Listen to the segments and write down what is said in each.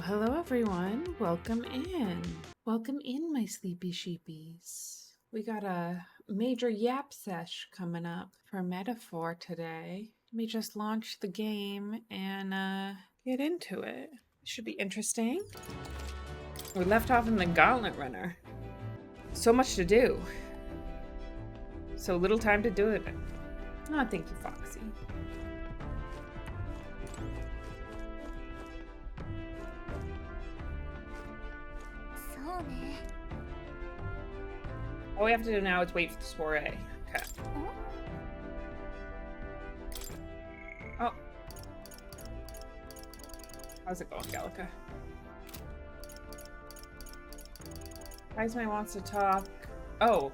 Hello everyone. Welcome in. Welcome in, my sleepy sheepies. We got a major yap sesh coming up for Metaphor today. Let me just launch the game and get into it. It should be interesting. We left off in the Gauntlet Runner. So much to do. So little time to do it. Oh, thank you, Foxy. All we have to do now is wait for the soiree. Okay. Oh. How's it going, Gallica? Heisman wants to talk. Oh.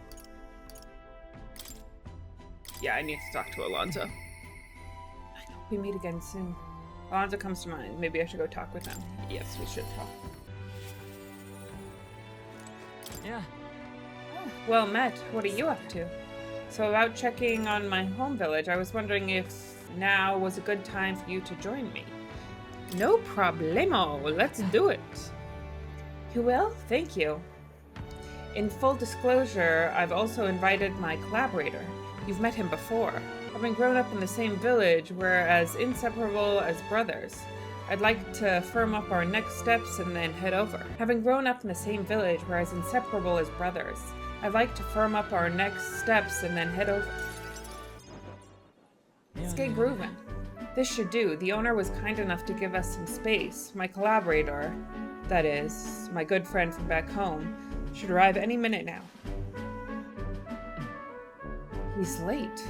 Yeah, I need to talk to Alonzo. I hope we meet again soon. Alonzo comes to mind. Maybe I should go talk with him. Yes, we should talk. Yeah. Well met, what are you up to? So about checking on my home village, I was wondering if now was a good time for you to join me. No problemo, let's do it. You will? Thank you. In full disclosure, I've also invited my collaborator. You've met him before. Having grown up in the same village, we're as inseparable as brothers. I'd like to firm up our next steps and then head over. Having grown up in the same village, we're as inseparable as brothers. I'd like to firm up our next steps and then head over. Let's get grooving. This should do. The owner was kind enough to give us some space. My collaborator, that is, my good friend from back home, should arrive any minute now. He's late.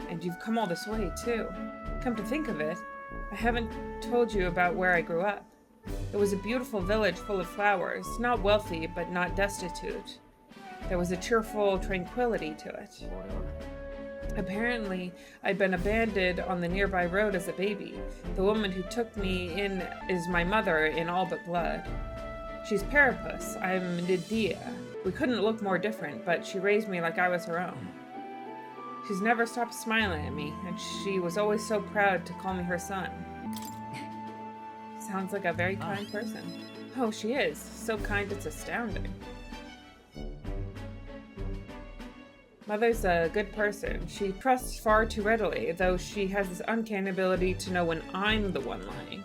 And you've come all this way, too. Come to think of it, I haven't told you about where I grew up. It was a beautiful village full of flowers, not wealthy, but not destitute. There was a cheerful tranquility to it. Apparently, I'd been abandoned on the nearby road as a baby. The woman who took me in is my mother in all but blood. She's Parapus, I'm Nydia. We couldn't look more different, but she raised me like I was her own. She's never stopped smiling at me, and she was always so proud to call me her son. Sounds like a very kind person. Oh, she is. So kind it's astounding. Mother's a good person. She trusts far too readily, though she has this uncanny ability to know when I'm the one lying.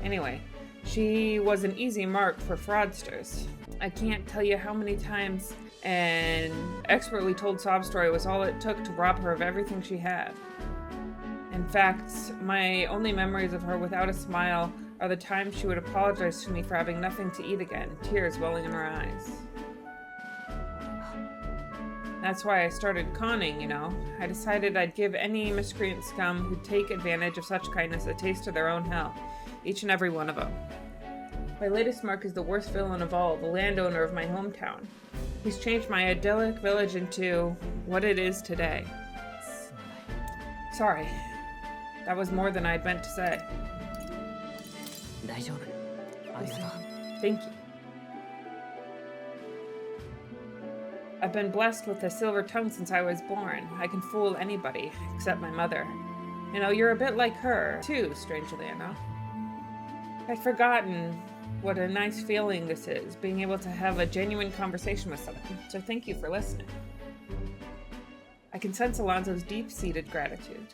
Anyway, she was an easy mark for fraudsters. I can't tell you how many times an expertly told sob story was all it took to rob her of everything she had. In fact, my only memories of her without a smile are the times she would apologize to me for having nothing to eat again, tears welling in her eyes. That's why I started conning, you know. I decided I'd give any miscreant scum who'd take advantage of such kindness a taste of their own hell. Each and every one of them. My latest mark is the worst villain of all, the landowner of my hometown. He's changed my idyllic village into what it is today. Sorry. That was more than I'd meant to say. Thank you. I've been blessed with a silver tongue since I was born. I can fool anybody, except my mother. You know, you're a bit like her, too, strangely enough. I'd forgotten what a nice feeling this is, being able to have a genuine conversation with someone, so thank you for listening. I can sense Alonzo's deep-seated gratitude.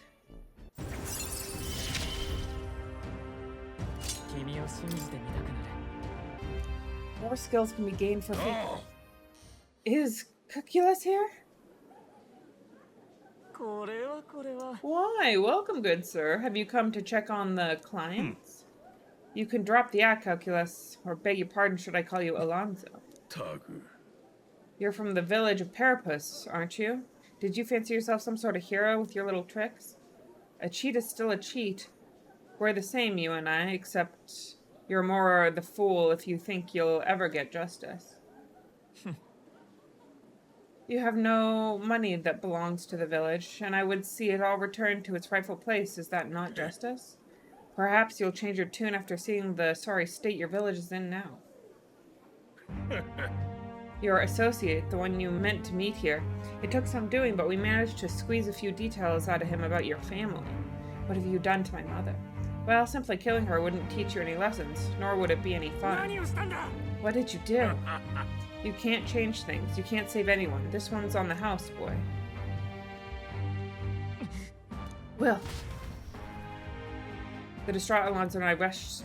More skills can be gained for people. Is Cuculus here? Why? Welcome, good sir. Have you come to check on the clients? You can drop the act, Calculus, or beg your pardon should I call you Alonzo. You're from the village of Parapus, aren't you? Did you fancy yourself some sort of hero with your little tricks? A cheat is still a cheat. We're the same, you and I, except you're more the fool if you think you'll ever get justice. You have no money that belongs to the village, and I would see it all returned to its rightful place. Is that not justice? Perhaps you'll change your tune after seeing the sorry state your village is in now. Your associate, the one you meant to meet here. It took some doing, but we managed to squeeze a few details out of him about your family. What have you done to my mother? Well, simply killing her wouldn't teach you any lessons, nor would it be any fun. What did you do? You can't change things. You can't save anyone. This one's on the house, boy. Will. The distraught Alonso and I rushed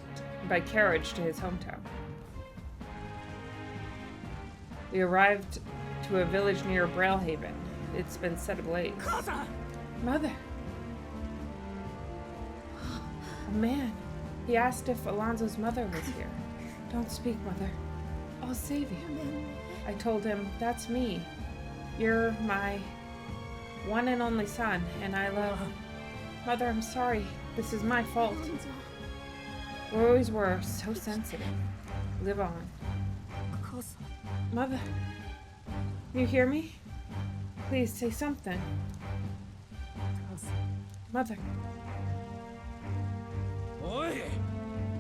by carriage to his hometown. We arrived to a village near Brailhaven. It's been set ablaze. Mother! A man. He asked if Alonso's mother was here. Don't speak, Mother. I'll save you. I told him, that's me. You're my one and only son, and I love... Mother, I'm sorry. This is my fault. We always were so sensitive. Live on. Mother, you hear me? Please say something. Mother.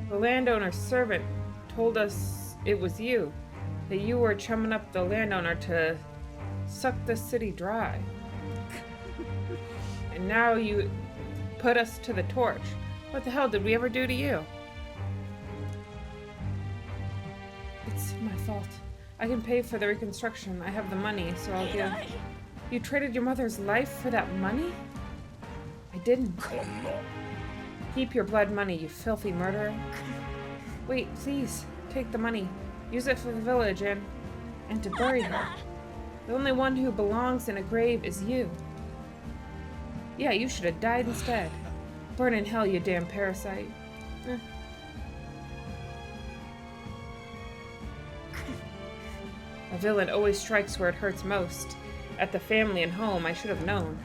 The landowner's servant told us it was you, that you were chumming up the landowner to suck the city dry. And now you put us to the torch. What the hell did we ever do to you? It's my fault. I can pay for the reconstruction. I have the money, so I'll give... You traded your mother's life for that money? I didn't. Keep your blood money, you filthy murderer. Wait, please. Take the money. Use it for the village and to bury her. The only one who belongs in a grave is you. Yeah, you should have died instead. Burn in hell, you damn parasite. A villain always strikes where it hurts most. At the family and home, I should have known.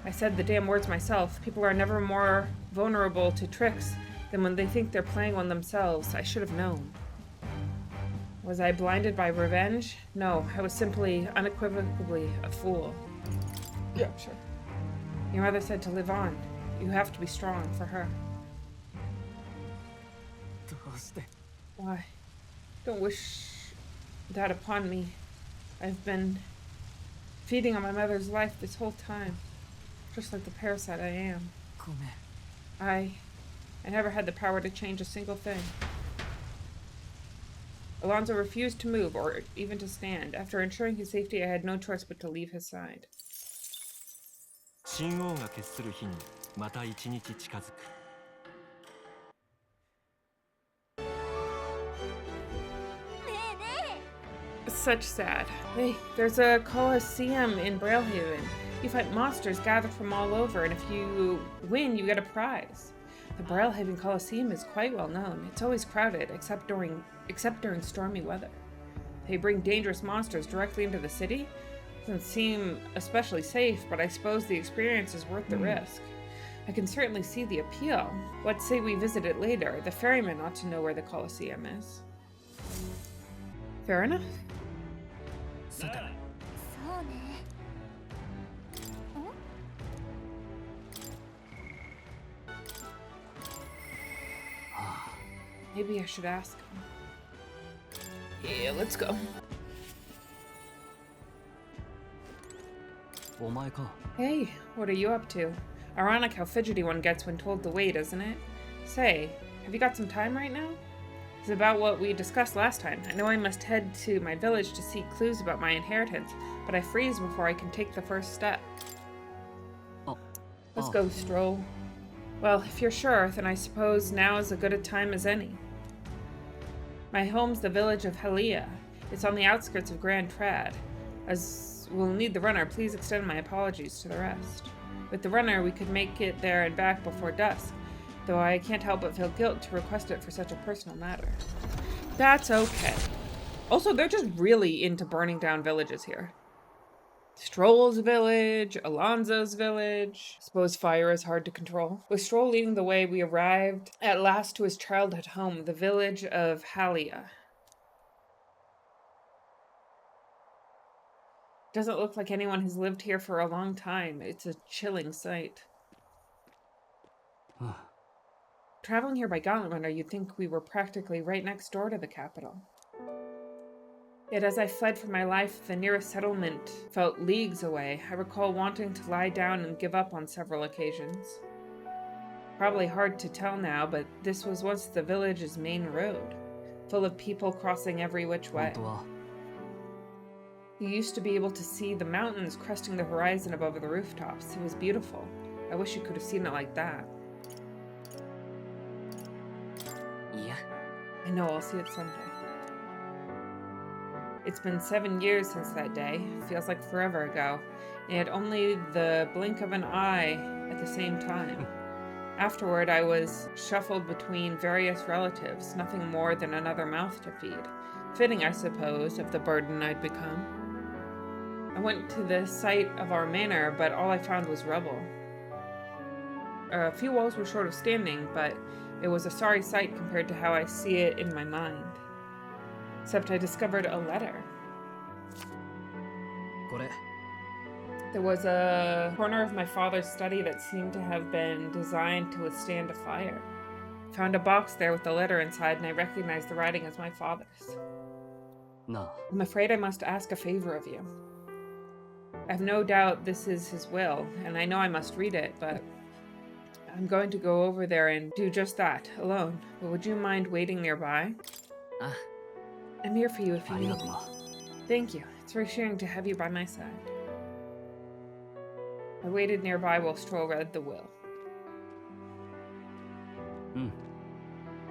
I said the damn words myself. People are never more vulnerable to tricks than when they think they're playing on themselves. I should have known. Was I blinded by revenge? No, I was simply, unequivocally a fool. Yeah, sure. Your mother said to live on. You have to be strong for her. Why? Don't wish that upon me. I've been feeding on my mother's life this whole time. Just like the parasite I am. I never had the power to change a single thing. Alonso refused to move or even to stand. After ensuring his safety, I had no choice but to leave his side. Such sad. Hey, there's a Colosseum in Brailhaven. You fight monsters gathered from all over, and if you win, you get a prize. The Brailhaven Colosseum is quite well known. It's always crowded, except during stormy weather. They bring dangerous monsters directly into the city. Doesn't seem especially safe, but I suppose the experience is worth the risk. I can certainly see the appeal. Let's say we visit it later. The ferryman ought to know where the Colosseum is. Fair enough. Maybe I should ask him. Yeah, let's go. Hey, what are you up to? Ironic how fidgety one gets when told to wait, isn't it? Say, have you got some time right now? It's about what we discussed last time. I know I must head to my village to seek clues about my inheritance, but I freeze before I can take the first step. Let's go, Stroll. Well, if you're sure, then I suppose now is as good a time as any. My home's the village of Halia. It's on the outskirts of Grand Trad. As we'll need the runner, please extend my apologies to the rest. With the runner, we could make it there and back before dusk, though I can't help but feel guilt to request it for such a personal matter. That's okay. Also, they're just really into burning down villages here. Stroll's village, Alonso's village. Suppose fire is hard to control. With Stroll leading the way, we arrived at last to his childhood home, the village of Halia. Doesn't look like anyone has lived here for a long time. It's a chilling sight. Traveling here by Gauntlet Runner, you'd think we were practically right next door to the capital. Yet as I fled for my life, the nearest settlement felt leagues away. I recall wanting to lie down and give up on several occasions. Probably hard to tell now, but this was once the village's main road, full of people crossing every which way. You used to be able to see the mountains cresting the horizon above the rooftops. It was beautiful. I wish you could have seen it like that. Yeah. I know, I'll see it someday. It's been 7 years since that day. Feels like forever ago. And yet only the blink of an eye at the same time. Afterward, I was shuffled between various relatives, nothing more than another mouth to feed. Fitting, I suppose, of the burden I'd become. I went to the site of our manor, but all I found was rubble. A few walls were short of standing, but it was a sorry sight compared to how I see it in my mind. Except I discovered a letter. There was a corner of my father's study that seemed to have been designed to withstand a fire. I found a box there with a letter inside, and I recognized the writing as my father's. No. I'm afraid I must ask a favor of you. I have no doubt this is his will, and I know I must read it, but I'm going to go over there and do just that, alone. But would you mind waiting nearby? I'm here for you if you need me. Thank you. It's reassuring to have you by my side. I waited nearby while Stroll read the will.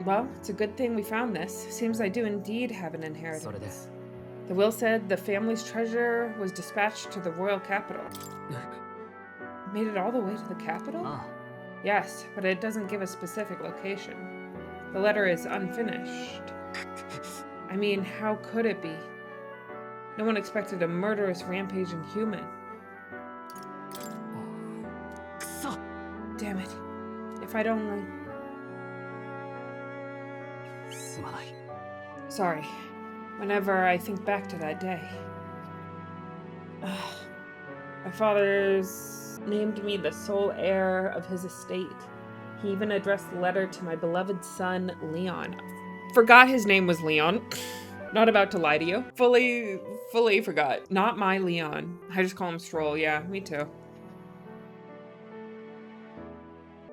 Well, it's a good thing we found this. Seems I do indeed have an inheritance. The will said the family's treasure was dispatched to the royal capital. Made it all the way to the capital? Yes, but it doesn't give a specific location. The letter is unfinished. I mean, how could it be? No one expected a murderous, rampaging human. Damn it. If I'd only... Sorry. Whenever I think back to that day. My father's named me the sole heir of his estate. He even addressed the letter to my beloved son, Leon. Forgot his name was Leon. Not about to lie to you. Fully forgot. Not my Leon. I just call him Stroll. Yeah, me too.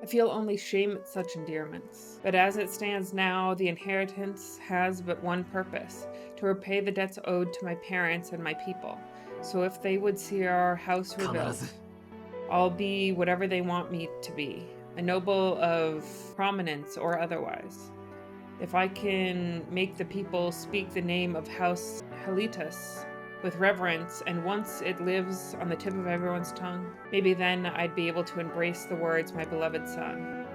I feel only shame at such endearments. But as it stands now, the inheritance has but one purpose, to repay the debts owed to my parents and my people. So if they would see our house rebuilt, I'll be whatever they want me to be, a noble of prominence or otherwise. If I can make the people speak the name of House Helitus with reverence, and once it lives on the tip of everyone's tongue, maybe then I'd be able to embrace the words, my beloved son.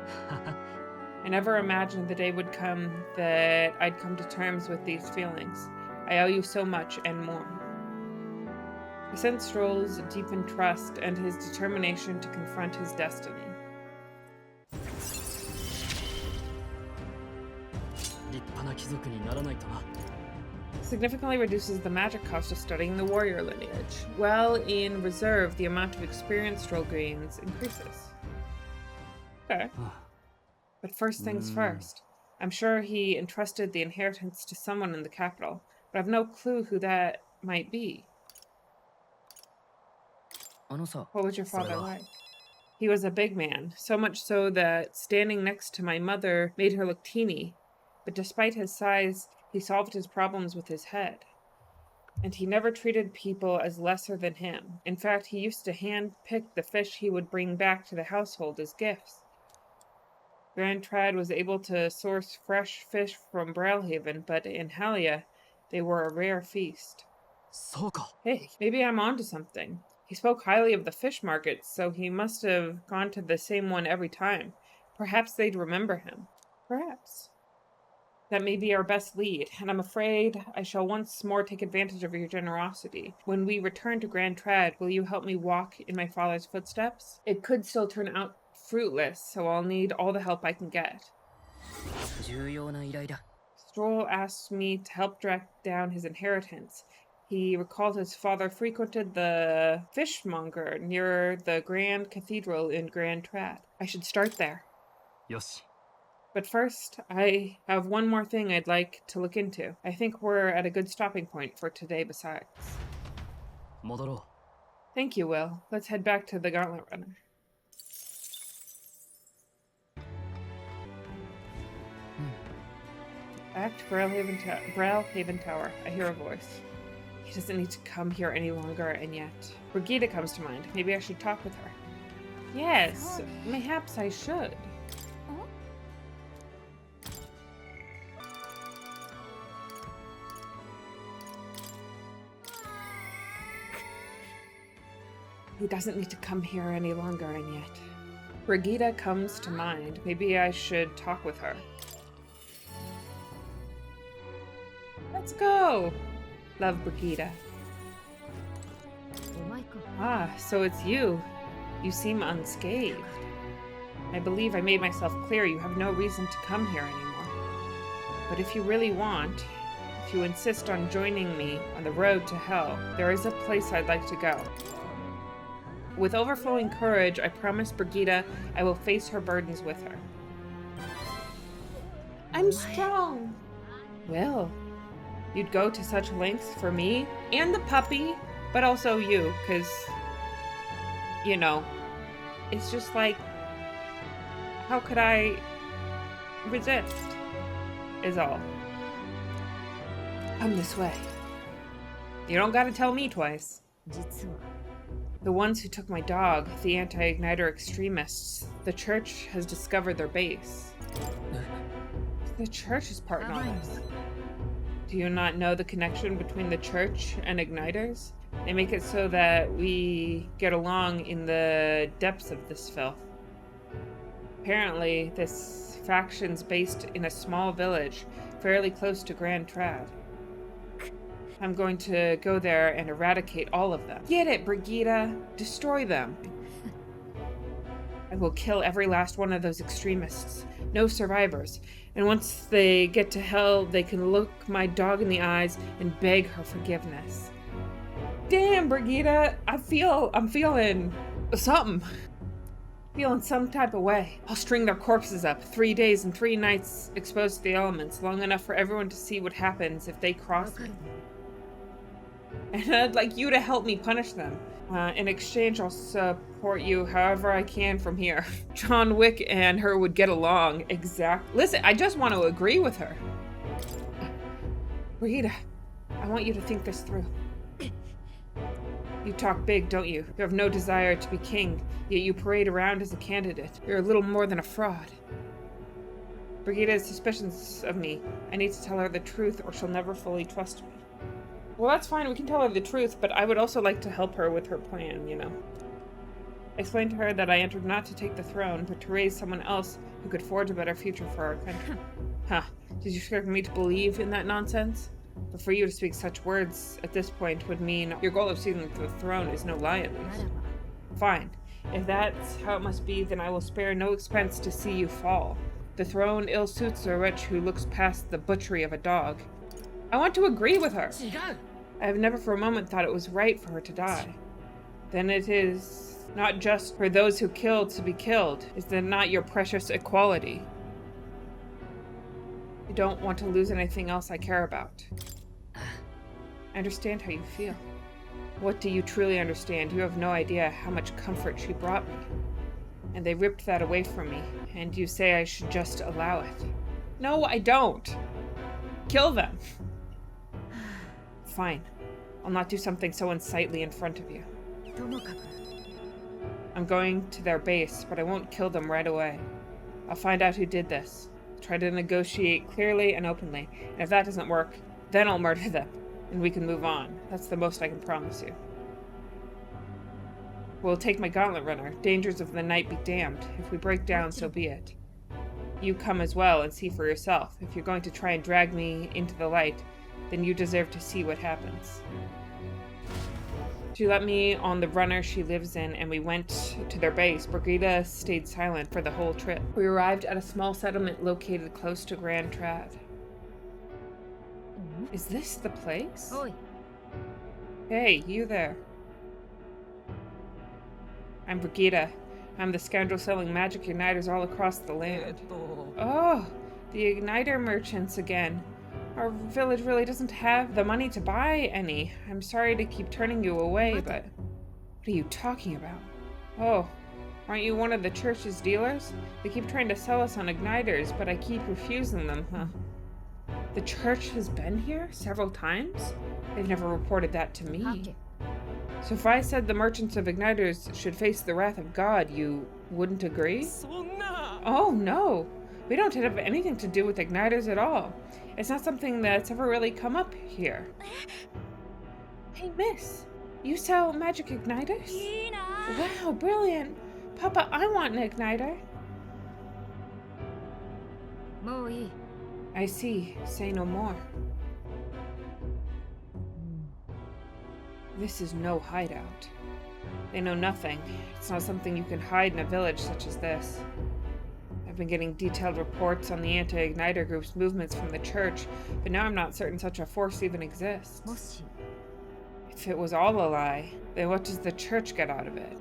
I never imagined the day would come that I'd come to terms with these feelings. I owe you so much and more. I sense Stroll's deepened trust and his determination to confront his destiny. Significantly reduces the magic cost of studying the warrior lineage, while in reserve the amount of experience Stroll gains increases. Okay. But first things first. I'm sure he entrusted the inheritance to someone in the capital, but I've no clue who that might be. What was your father like? He was a big man, so much so that standing next to my mother made her look teeny, but despite his size, he solved his problems with his head. And he never treated people as lesser than him. In fact, he used to hand-pick the fish he would bring back to the household as gifts. Grand Trad was able to source fresh fish from Brailhaven, but in Halia, they were a rare feast. Hey, maybe I'm onto something. He spoke highly of the fish markets, so he must have gone to the same one every time. Perhaps they'd remember him. Perhaps. That may be our best lead, and I'm afraid I shall once more take advantage of your generosity. When we return to Grand Trad, will you help me walk in my father's footsteps? It could still turn out fruitless, so I'll need all the help I can get. Stroll asked me to help track down his inheritance. He recalled his father frequented the fishmonger near the Grand Cathedral in Grand Trad. I should start there. Yes. But first, I have one more thing I'd like to look into. I think we're at a good stopping point for today besides. Thank you, Will. Let's head back to the Gauntlet Runner. Back to Brailhaven Tower. I hear a voice. He doesn't need to come here any longer, and yet... Brigida comes to mind. Maybe I should talk with her. Yes, mayhaps I should. He doesn't need to come here any longer, and yet... Brigida comes to mind. Maybe I should talk with her. Let's go! Love, Brigida. Ah, so it's you. You seem unscathed. I believe I made myself clear you have no reason to come here anymore. But if you really want, if you insist on joining me on the road to hell, there is a place I'd like to go. With overflowing courage, I promise Brigida I will face her burdens with her. I'm strong. Well, you'd go to such lengths for me and the puppy, but also you, because, you know, it's just like, how could I resist, is all. Come this way. You don't gotta tell me twice. The ones who took my dog, the anti-igniter extremists, the church has discovered their base. The church is part in all this. Do you not know the connection between the church and igniters? They make it so that we get along in the depths of this filth. Apparently, this faction's based in a small village fairly close to Grand Trad. I'm going to go there and eradicate all of them. Get it, Brigida! Destroy them! I will kill every last one of those extremists. No survivors. And once they get to hell, they can look my dog in the eyes and beg her forgiveness. Damn, Brigida! I'm feeling something. Feeling some type of way. I'll string their corpses up 3 days and 3 nights exposed to the elements, long enough for everyone to see what happens if they cross me. And I'd like you to help me punish them. In exchange, I'll support you however I can from here. John Wick and her would get along. Listen, I just want to agree with her. Rita, I want you to think this through. You talk big, don't you? You have no desire to be king, yet you parade around as a candidate. You're a little more than a fraud. Brigida has suspicions of me. I need to tell her the truth or she'll never fully trust me. Well, that's fine, we can tell her the truth, but I would also like to help her with her plan, you know. I explained to her that I entered not to take the throne, but to raise someone else who could forge a better future for our country. Huh. Did you expect me to believe in that nonsense? But for you to speak such words at this point would mean your goal of seizing the throne is no lie, at least. Fine. If that's how it must be, then I will spare no expense to see you fall. The throne ill suits a wretch who looks past the butchery of a dog. I want to agree with her. I have never for a moment thought it was right for her to die. Then it is not just for those who kill to be killed. Is that not your precious equality? I don't want to lose anything else I care about. I understand how you feel. What do you truly understand? You have no idea how much comfort she brought me. And they ripped that away from me, and you say I should just allow it. No, I don't. Kill them. Fine. I'll not do something so unsightly in front of you. I'm going to their base, but I won't kill them right away. I'll find out who did this. Try to negotiate clearly and openly, and if that doesn't work, then I'll murder them, and we can move on. That's the most I can promise you. We'll take my gauntlet runner. Dangers of the night be damned. If we break down, so be it. You come as well and see for yourself. If you're going to try and drag me into the light, then you deserve to see what happens. She let me on the runner she lives in, and we went to their base. Brigida stayed silent for the whole trip. We arrived at a small settlement located close to Grand Trad. Is this the place? Hey, you there. I'm Brigida. I'm the scoundrel selling magic igniters all across the land. Oh, the igniter merchants again. Our village really doesn't have the money to buy any. I'm sorry to keep turning you away, but... What are you talking about? Oh, aren't you one of the church's dealers? They keep trying to sell us on igniters, but I keep refusing them, huh? The church has been here several times? They've never reported that to me. So if I said the merchants of igniters should face the wrath of God, you wouldn't agree? Oh, no. We don't have anything to do with igniters at all. It's not something that's ever really come up here. Hey, miss. You sell magic igniters? Wow, brilliant. Papa, I want an igniter. I see. Say no more. This is no hideout. They know nothing. It's not something you can hide in a village such as this. I've been getting detailed reports on the anti-igniter group's movements from the church, but now I'm not certain such a force even exists. If it was all a lie, then what does the church get out of it?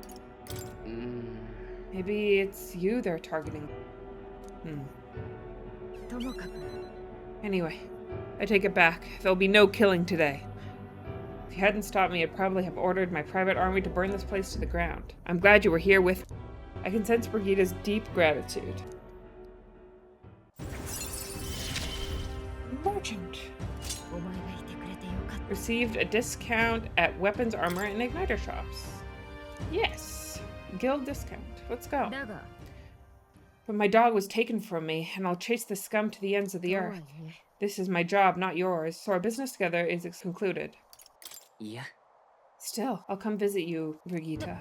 Maybe it's you they're targeting. Anyway, I take it back. There'll be no killing today. If you hadn't stopped me, I'd probably have ordered my private army to burn this place to the ground. I'm glad you were here with me. I can sense Brigida's deep gratitude. Merchant. Received a discount at weapons, armor, and igniter shops. Yes. Guild discount. Let's go. But my dog was taken from me, and I'll chase the scum to the ends of the earth. This is my job, not yours, so our business together is concluded. Yeah. Still, I'll come visit you, Brigida.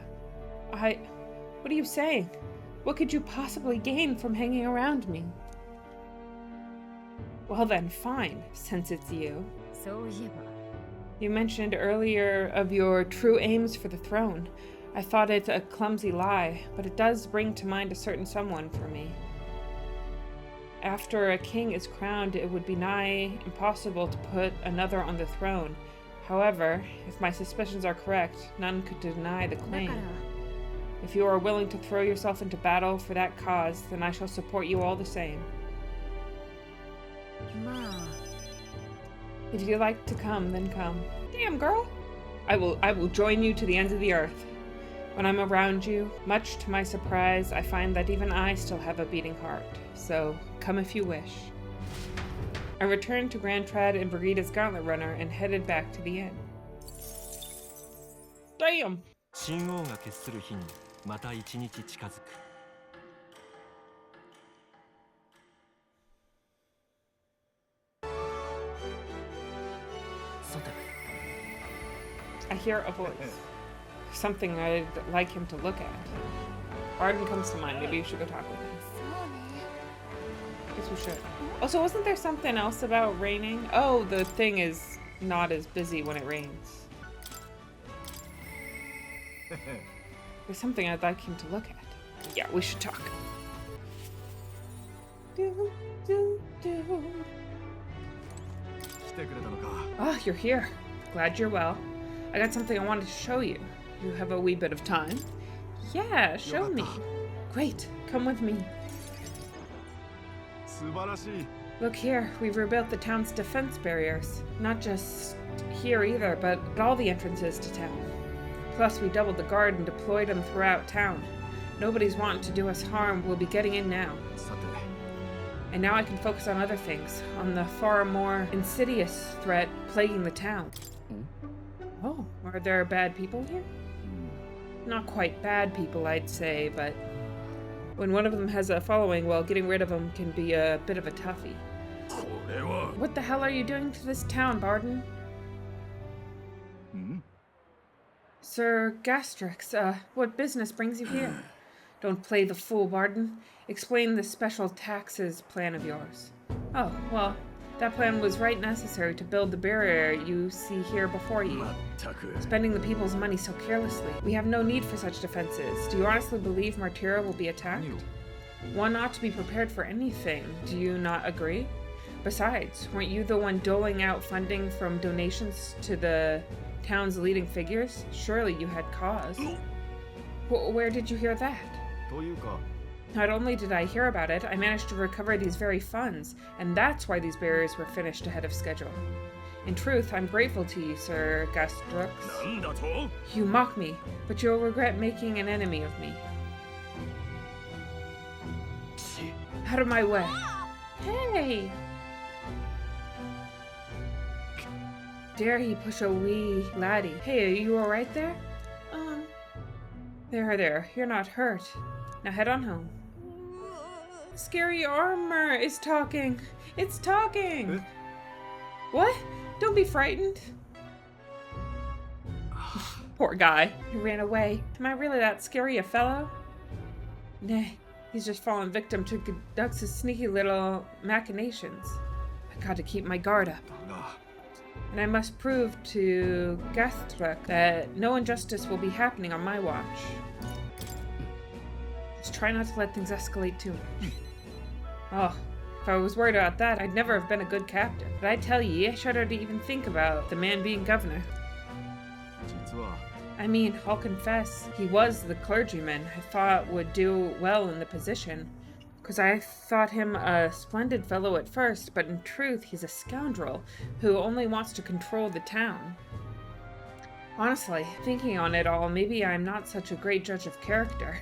What are you saying? What could you possibly gain from hanging around me? Well then, fine, since it's you. You mentioned earlier of your true aims for the throne. I thought it a clumsy lie, but it does bring to mind a certain someone for me. After a king is crowned, it would be nigh impossible to put another on the throne. However, if my suspicions are correct, none could deny the claim. If you are willing to throw yourself into battle for that cause, then I shall support you all the same. If you like to come, then come. Damn, girl! I will join you to the ends of the earth. When I'm around you, much to my surprise, I find that even I still have a beating heart. So, come if you wish. I returned to Grand Trad and Brigida's Gauntlet Runner and headed back to the inn. Damn! I hear a voice. Something I'd like him to look at. Arden comes to mind. Maybe you should go talk with him. Guess we should. Also, wasn't there something else about raining? Oh, the thing is not as busy when it rains. There's something I'd like him to look at. Yeah, we should talk. Oh, you're here. Glad you're well. I got something I wanted to show you. You have a wee bit of time? Yeah, show me. Great, come with me. Look here, we've rebuilt the town's defense barriers. Not just here either, but at all the entrances to town. Plus, we doubled the guard and deployed them throughout town. Nobody's wanting to do us harm. We'll be getting in now. And now I can focus on other things, on the far more insidious threat plaguing the town. Oh, are there bad people here? Not quite bad people, I'd say, but when one of them has a following, well, getting rid of them can be a bit of a toughie. What the hell are you doing to this town, Barden? Sir Gastrix, what business brings you here? Don't play the fool, Barden. Explain this special taxes plan of yours. Oh, well, that plan was right necessary to build the barrier you see here before you. Spending the people's money so carelessly. We have no need for such defenses. Do you honestly believe Martyra will be attacked? One ought to be prepared for anything. Do you not agree? Besides, weren't you the one doling out funding from donations to the town's leading figures? Surely you had cause. Where did you hear that? Not only did I hear about it, I managed to recover these very funds, and that's why these barriers were finished ahead of schedule. In truth, I'm grateful to you, Sir Gastrix. You mock me, but you'll regret making an enemy of me. Out of my way. Hey! Dare he push a wee laddie? Hey, are you alright there? There, you're not hurt. Now head on home. Scary armor is talking. It's talking. What? Don't be frightened. Poor guy. He ran away. Am I really that scary a fellow? Nay, he's just fallen victim to Dux's sneaky little machinations. I gotta keep my guard up. And I must prove to Gastrek that no injustice will be happening on my watch. Just try not to let things escalate too much. Oh, if I was worried about that, I'd never have been a good captain. But I tell ye, I shudder to even think about the man being governor. I mean, I'll confess, he was the clergyman I thought would do well in the position. Because I thought him a splendid fellow at first, but in truth, he's a scoundrel who only wants to control the town. Honestly, thinking on it all, maybe I'm not such a great judge of character.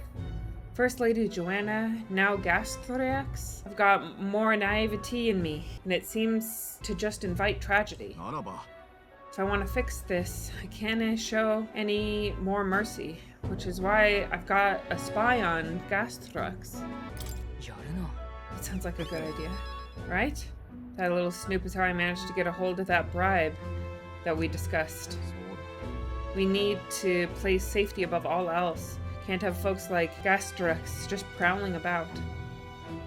First Lady Joanna, now Gastrax. I've got more naivety in me, and it seems to just invite tragedy. If I want to fix this, I can't show any more mercy, which is why I've got a spy on Gastrax. It sounds like a good idea, right? That little snoop is how I managed to get a hold of that bribe that we discussed. We need to place safety above all else. Can't have folks like Gastrax just prowling about.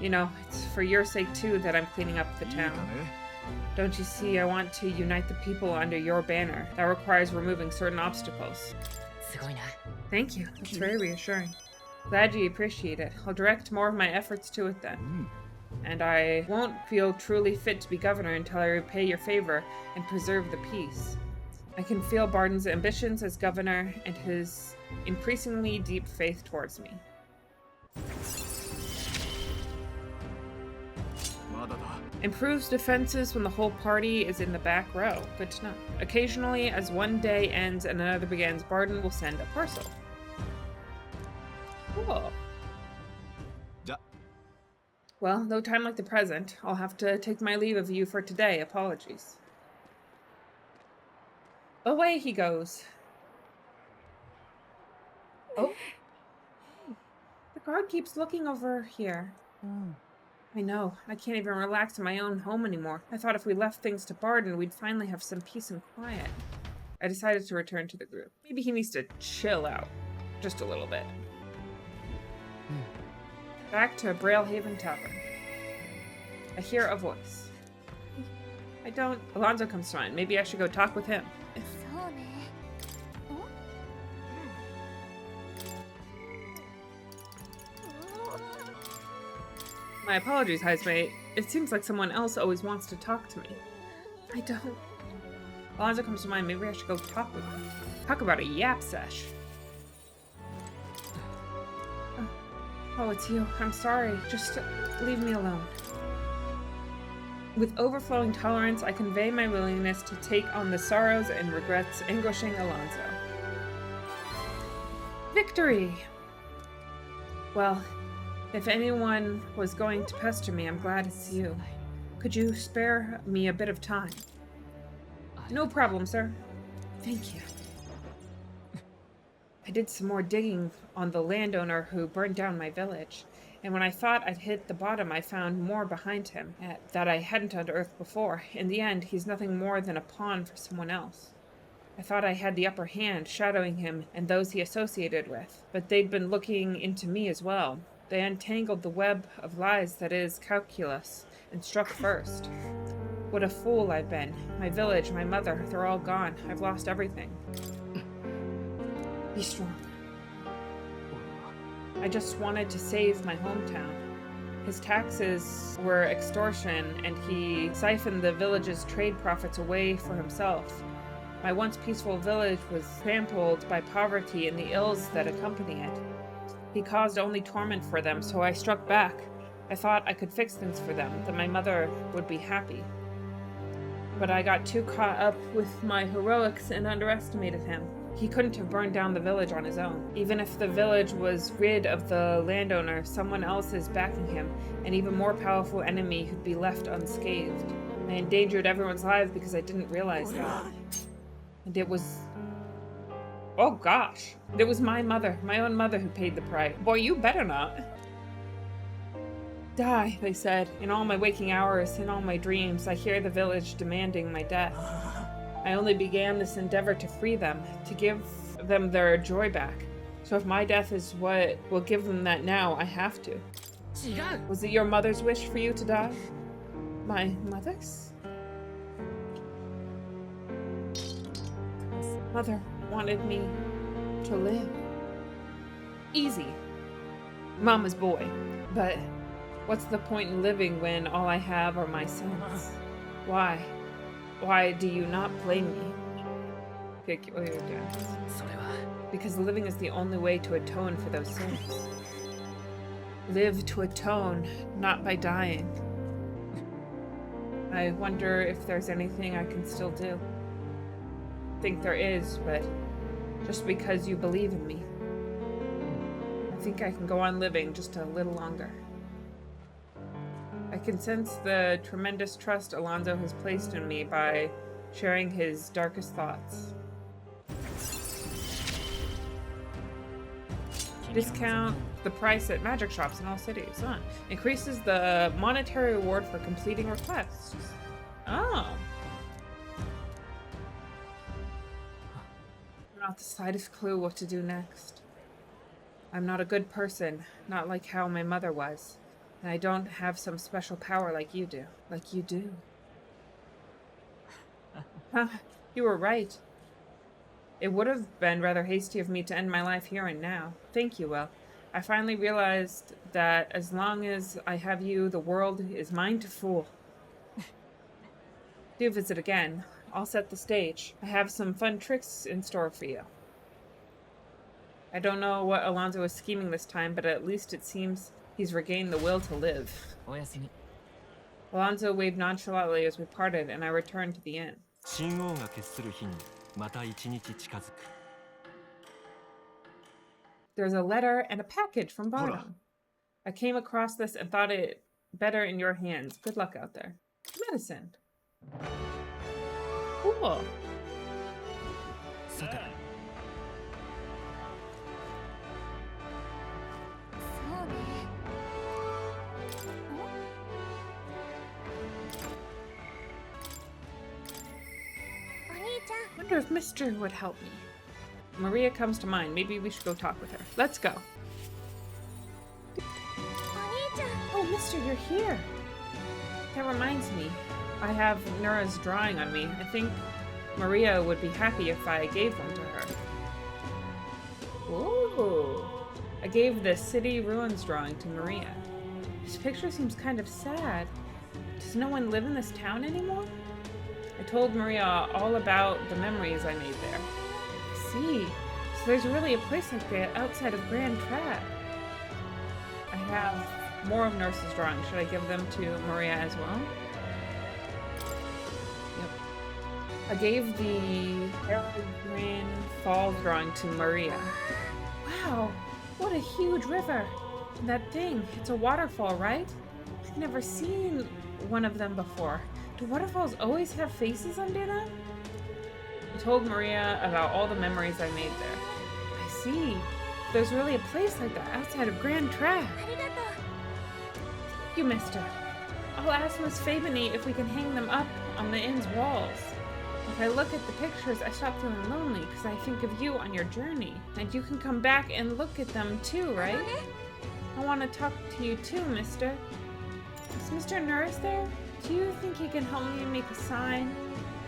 You know, it's for your sake too that I'm cleaning up the town. Don't you see, I want to unite the people under your banner. That requires removing certain obstacles. Thank you, that's very reassuring. Glad you appreciate it. I'll direct more of my efforts to it then. And I won't feel truly fit to be governor until I repay your favor and preserve the peace. I can feel Barden's ambitions as governor and his increasingly deep faith towards me. Improves defenses when the whole party is in the back row. Good to know. Occasionally, as one day ends and another begins, Barden will send a parcel. Cool. Well, no time like the present. I'll have to take my leave of you for today. Apologies. Away he goes. Oh. The guard keeps looking over here. I know. I can't even relax in my own home anymore. I thought if we left things to Barden, we'd finally have some peace and quiet. I decided to return to the group. Maybe he needs to chill out. Just a little bit. Back to Brailhaven Tavern. I hear a voice. I don't... Alonzo comes to mind. Maybe I should go talk with him. My apologies, Heismate. It seems like someone else always wants to talk to me. I don't... Alonzo comes to mind. Maybe I should go talk with him. Talk about a yap sesh. Oh, it's you. I'm sorry. Just leave me alone. With overflowing tolerance, I convey my willingness to take on the sorrows and regrets anguishing Alonzo. Victory! Well, if anyone was going to pester me, I'm glad it's you. Could you spare me a bit of time? No problem, sir. Thank you. I did some more digging on the landowner who burned down my village, and when I thought I'd hit the bottom, I found more behind him that I hadn't unearthed before. In the end, he's nothing more than a pawn for someone else. I thought I had the upper hand, shadowing him and those he associated with, but they'd been looking into me as well. They untangled the web of lies that is calculus, and struck first. What a fool I've been. My village, my mother, they're all gone. I've lost everything. Be strong. I just wanted to save my hometown. His taxes were extortion, and he siphoned the village's trade profits away for himself. My once peaceful village was trampled by poverty and the ills that accompany it. He caused only torment for them, so I struck back. I thought I could fix things for them, that my mother would be happy. But I got too caught up with my heroics and underestimated him. He couldn't have burned down the village on his own. Even if the village was rid of the landowner, someone else is backing him, an even more powerful enemy who'd be left unscathed. I endangered everyone's lives because I didn't realize that. And it was... Oh gosh. It was my mother, my own mother, who paid the price. Boy, you better not. Die, they said. In all my waking hours, in all my dreams, I hear the village demanding my death. I only began this endeavor to free them, to give them their joy back. So if my death is what will give them that now, I have to. Was it your mother's wish for you to die? My mother's? Mother wanted me to live. Easy. Mama's boy. But what's the point in living when all I have are my sins? Why? Why do you not blame me? Pick your death. Because living is the only way to atone for those sins. Live to atone, not by dying. I wonder if there's anything I can still do. I think there is, but just because you believe in me, I think I can go on living just a little longer. I can sense the tremendous trust Alonso has placed in me by sharing his darkest thoughts. Discount the price at magic shops in all cities. Huh? Increases the monetary reward for completing requests. Oh. Not the slightest clue what to do next. I'm not a good person, not like how my mother was. And I don't have some special power like you do. Like you do. Huh, you were right. It would have been rather hasty of me to end my life here and now. Thank you, Will. I finally realized that as long as I have you, the world is mine to fool. Do visit again. I'll set the stage. I have some fun tricks in store for you. I don't know what Alonso is scheming this time, but at least it seems he's regained the will to live. Alonso waved nonchalantly as we parted, and I returned to the inn. There's a letter and a package from Barnum. I came across this and thought it better in your hands. Good luck out there. Medicine. Cool. I wonder if Mister would help me. Maria comes to mind. Maybe we should go talk with her. Let's go. Oh, Mister, you're here. That reminds me. I have Nura's drawing on me. I think Maria would be happy if I gave one to her. Ooh. I gave the city ruins drawing to Maria. This picture seems kind of sad. Does no one live in this town anymore? I told Maria all about the memories I made there. I see. So there's really a place like that outside of Grand Trad. I have more of Nurse's drawings. Should I give them to Maria as well? Yep. I gave the Peregrine Falls drawing to Maria. Wow, what a huge river. And that thing, it's a waterfall, right? I've never seen one of them before. Do waterfalls always have faces under them? I told Maria about all the memories I made there. I see. There's really a place like that outside of Grand Trad. Thank you, Mister. I'll ask Miss Fabini if we can hang them up on the inn's walls. If I look at the pictures, I stop feeling lonely because I think of you on your journey. And you can come back and look at them too, right? I want to talk to you too, Mister. Is Mr. Nurse there? Do you think he can help me make a sign?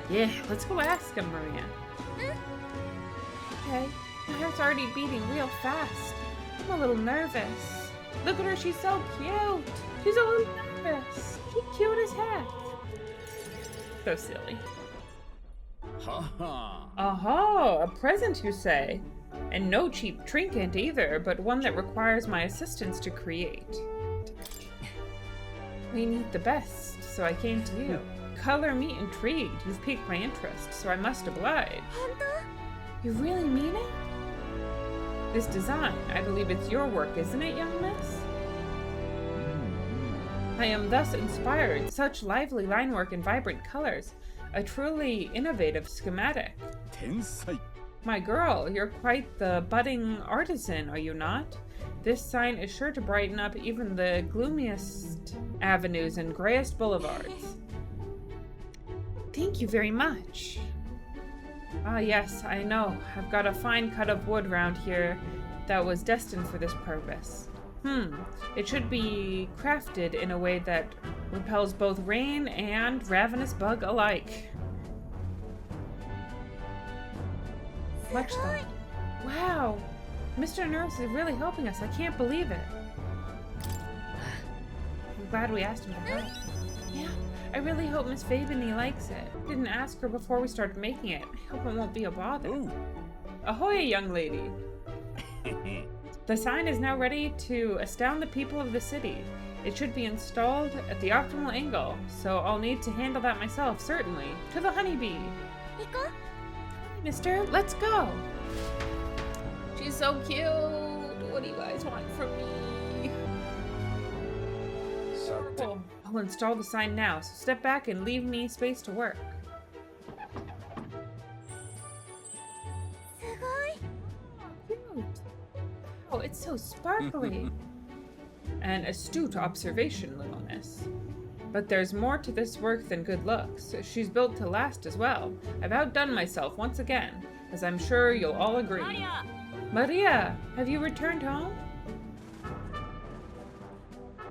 Yeah, let's go ask him, Maria. Okay, my heart's already beating real fast. I'm a little nervous. Look at her, she's so cute. She's a little nervous. She's cute as heck. So silly. Aha, a present you say. And no cheap trinket either, but one that requires my assistance to create. We need the best, so I came to you. Color me intrigued. You've piqued my interest, so I must oblige. You really mean it? This design, I believe it's your work, isn't it, young miss? I am thus inspired. Such lively line work and vibrant colors. A truly innovative schematic. 天才 My girl, you're quite the budding artisan, are you not? This sign is sure to brighten up even the gloomiest avenues and grayest boulevards. Thank you very much. Ah, yes, I know. I've got a fine cut of wood round here that was destined for this purpose. It should be crafted in a way that repels both rain and ravenous bug alike. Much thought. Wow! Mr. Nurse is really helping us. I can't believe it. I'm glad we asked him to help. Yeah, I really hope Miss Fabini likes it. Didn't ask her before we started making it. I hope it won't be a bother. Ooh. Ahoy, young lady! The sign is now ready to astound the people of the city. It should be installed at the optimal angle, so I'll need to handle that myself, certainly. To the honeybee! Mister, let's go! She's so cute! What do you guys want from me? Cool. I'll install the sign now, so step back and leave me space to work. Cute! Oh, it's so sparkly! An astute observation, little miss. But there's more to this work than good looks. She's built to last as well. I've outdone myself once again, as I'm sure you'll all agree. Maria, have you returned home?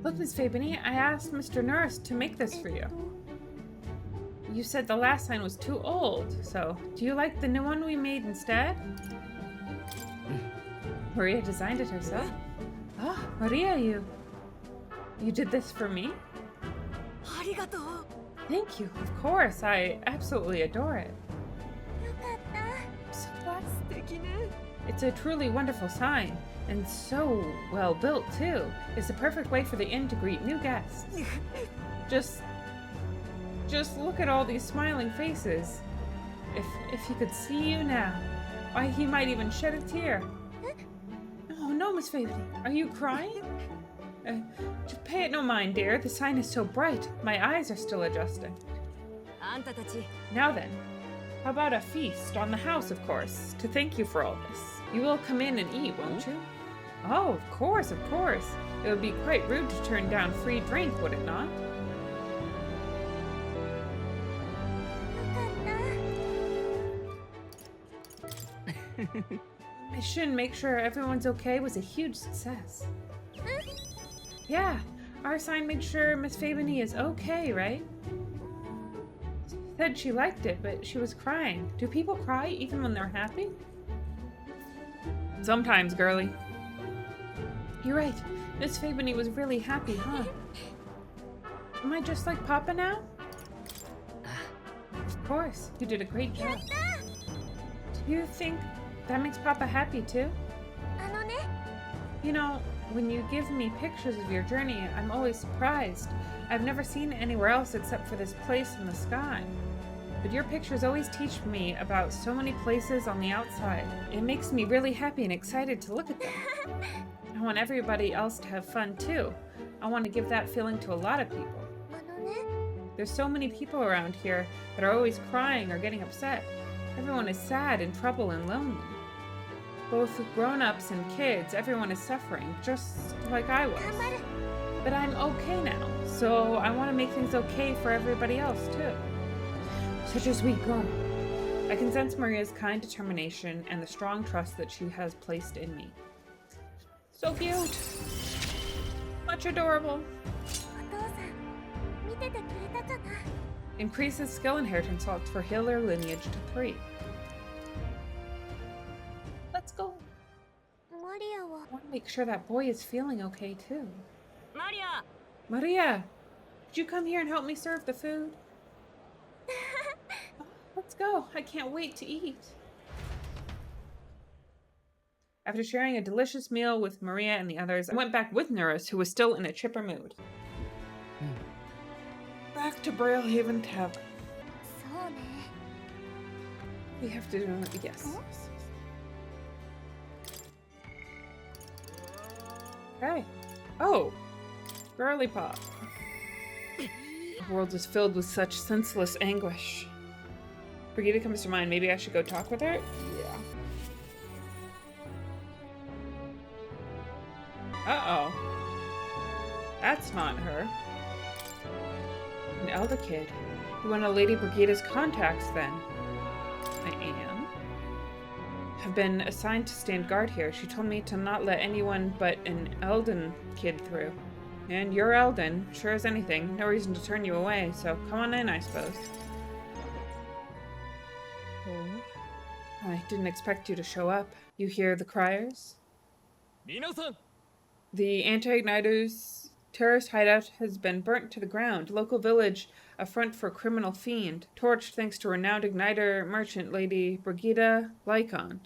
Look, Miss Fabini, I asked Mr. Nurse to make this for you. You said the last sign was too old, so do you like the new one we made instead? Maria designed it herself. Ah, Maria, you did this for me? Thank you, of course. I absolutely adore it. I'm so glad. It's a truly wonderful sign, and so well built too. It's the perfect way for the inn to greet new guests. Just look at all these smiling faces. If he could see you now, why, he might even shed a tear. Oh no, Miss Fabini, are you crying? Just pay it no mind, dear. The sign is so bright. My eyes are still adjusting. Now then, how about a feast on the house, of course, to thank you for all this? You will come in and eat, won't you? Oh, of course, of course. It would be quite rude to turn down free drink, would it not? Mission make sure everyone's okay was a huge success. Yeah, our sign made sure Miss Fabini is okay, right? She said she liked it, but she was crying. Do people cry even when they're happy? Sometimes, girly. You're right. Miss Fabini was really happy, huh? Am I just like Papa now? Of course, you did a great job. Do you think that makes Papa happy too? You know, when you give me pictures of your journey, I'm always surprised. I've never seen it anywhere else except for this place in the sky. But your pictures always teach me about so many places on the outside. It makes me really happy and excited to look at them. I want everybody else to have fun too. I want to give that feeling to a lot of people. There's so many people around here that are always crying or getting upset. Everyone is sad, in trouble, and lonely. Both grown-ups and kids, everyone is suffering, just like I was. But I'm okay now, so I want to make things okay for everybody else too. Such a sweet girl. I can sense Maria's kind determination and the strong trust that she has placed in me. So cute! Much adorable. Increases skill inheritance slots for healer lineage to 3. Let's go. I want to make sure that boy is feeling okay too. Maria! Did you come here and help me serve the food? Let's go. I can't wait to eat. After sharing a delicious meal with Maria and the others, I went back with Nurse, who was still in a chipper mood. Back to Braillehaven Tavern. We have to do yes. Okay. Oh, girly pop. The world is filled with such senseless anguish. Brigida comes to mind. Maybe I should go talk with her? Yeah. Uh-oh. That's not her. An elder kid. You want a Lady Brigida's contacts, then? I am. Have been assigned to stand guard here. She told me to not let anyone but an Elden kid through. And you're Elden, sure as anything. No reason to turn you away, so come on in, I suppose. Oh. I didn't expect you to show up. You hear the criers? The anti-igniters terrorist hideout has been burnt to the ground. Local village, a front for criminal fiend. Torched thanks to renowned igniter merchant Lady Brigida Lycon.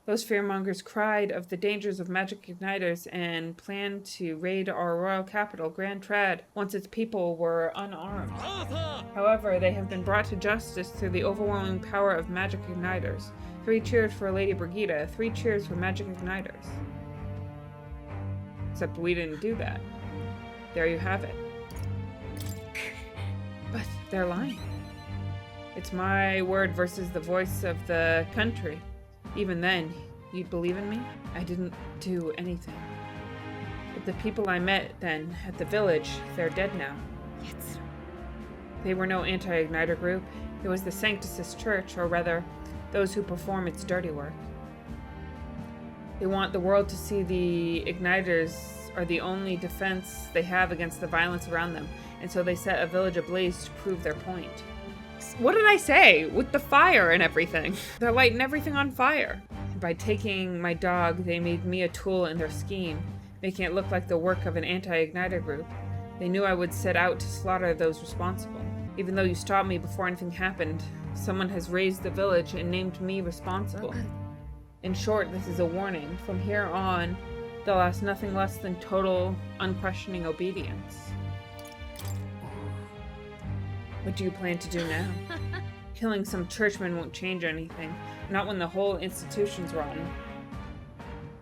Those fearmongers cried of the dangers of magic igniters and planned to raid our royal capital, Grand Trad, once its people were unarmed. However, they have been brought to justice through the overwhelming power of magic igniters. 3 cheers for Lady Brigida, 3 cheers for magic igniters. Except we didn't do that. There you have it. But they're lying. It's my word versus the voice of the country. Even then, you'd believe in me? I didn't do anything. But the people I met then at the village, they're dead now. Yes. They were no anti-igniter group. It was the Sanctus Church, or rather, those who perform its dirty work. They want the world to see the igniters are the only defense they have against the violence around them, and so they set a village ablaze to prove their point. What did I say? With the fire and everything. They're lighting everything on fire. By taking my dog, they made me a tool in their scheme, making it look like the work of an anti-igniter group. They knew I would set out to slaughter those responsible. Even though you stopped me before anything happened, someone has raised the village and named me responsible. In short, this is a warning. From here on, they'll ask nothing less than total, unquestioning obedience. What do you plan to do now? Killing some churchmen won't change anything, not when the whole institution's rotten.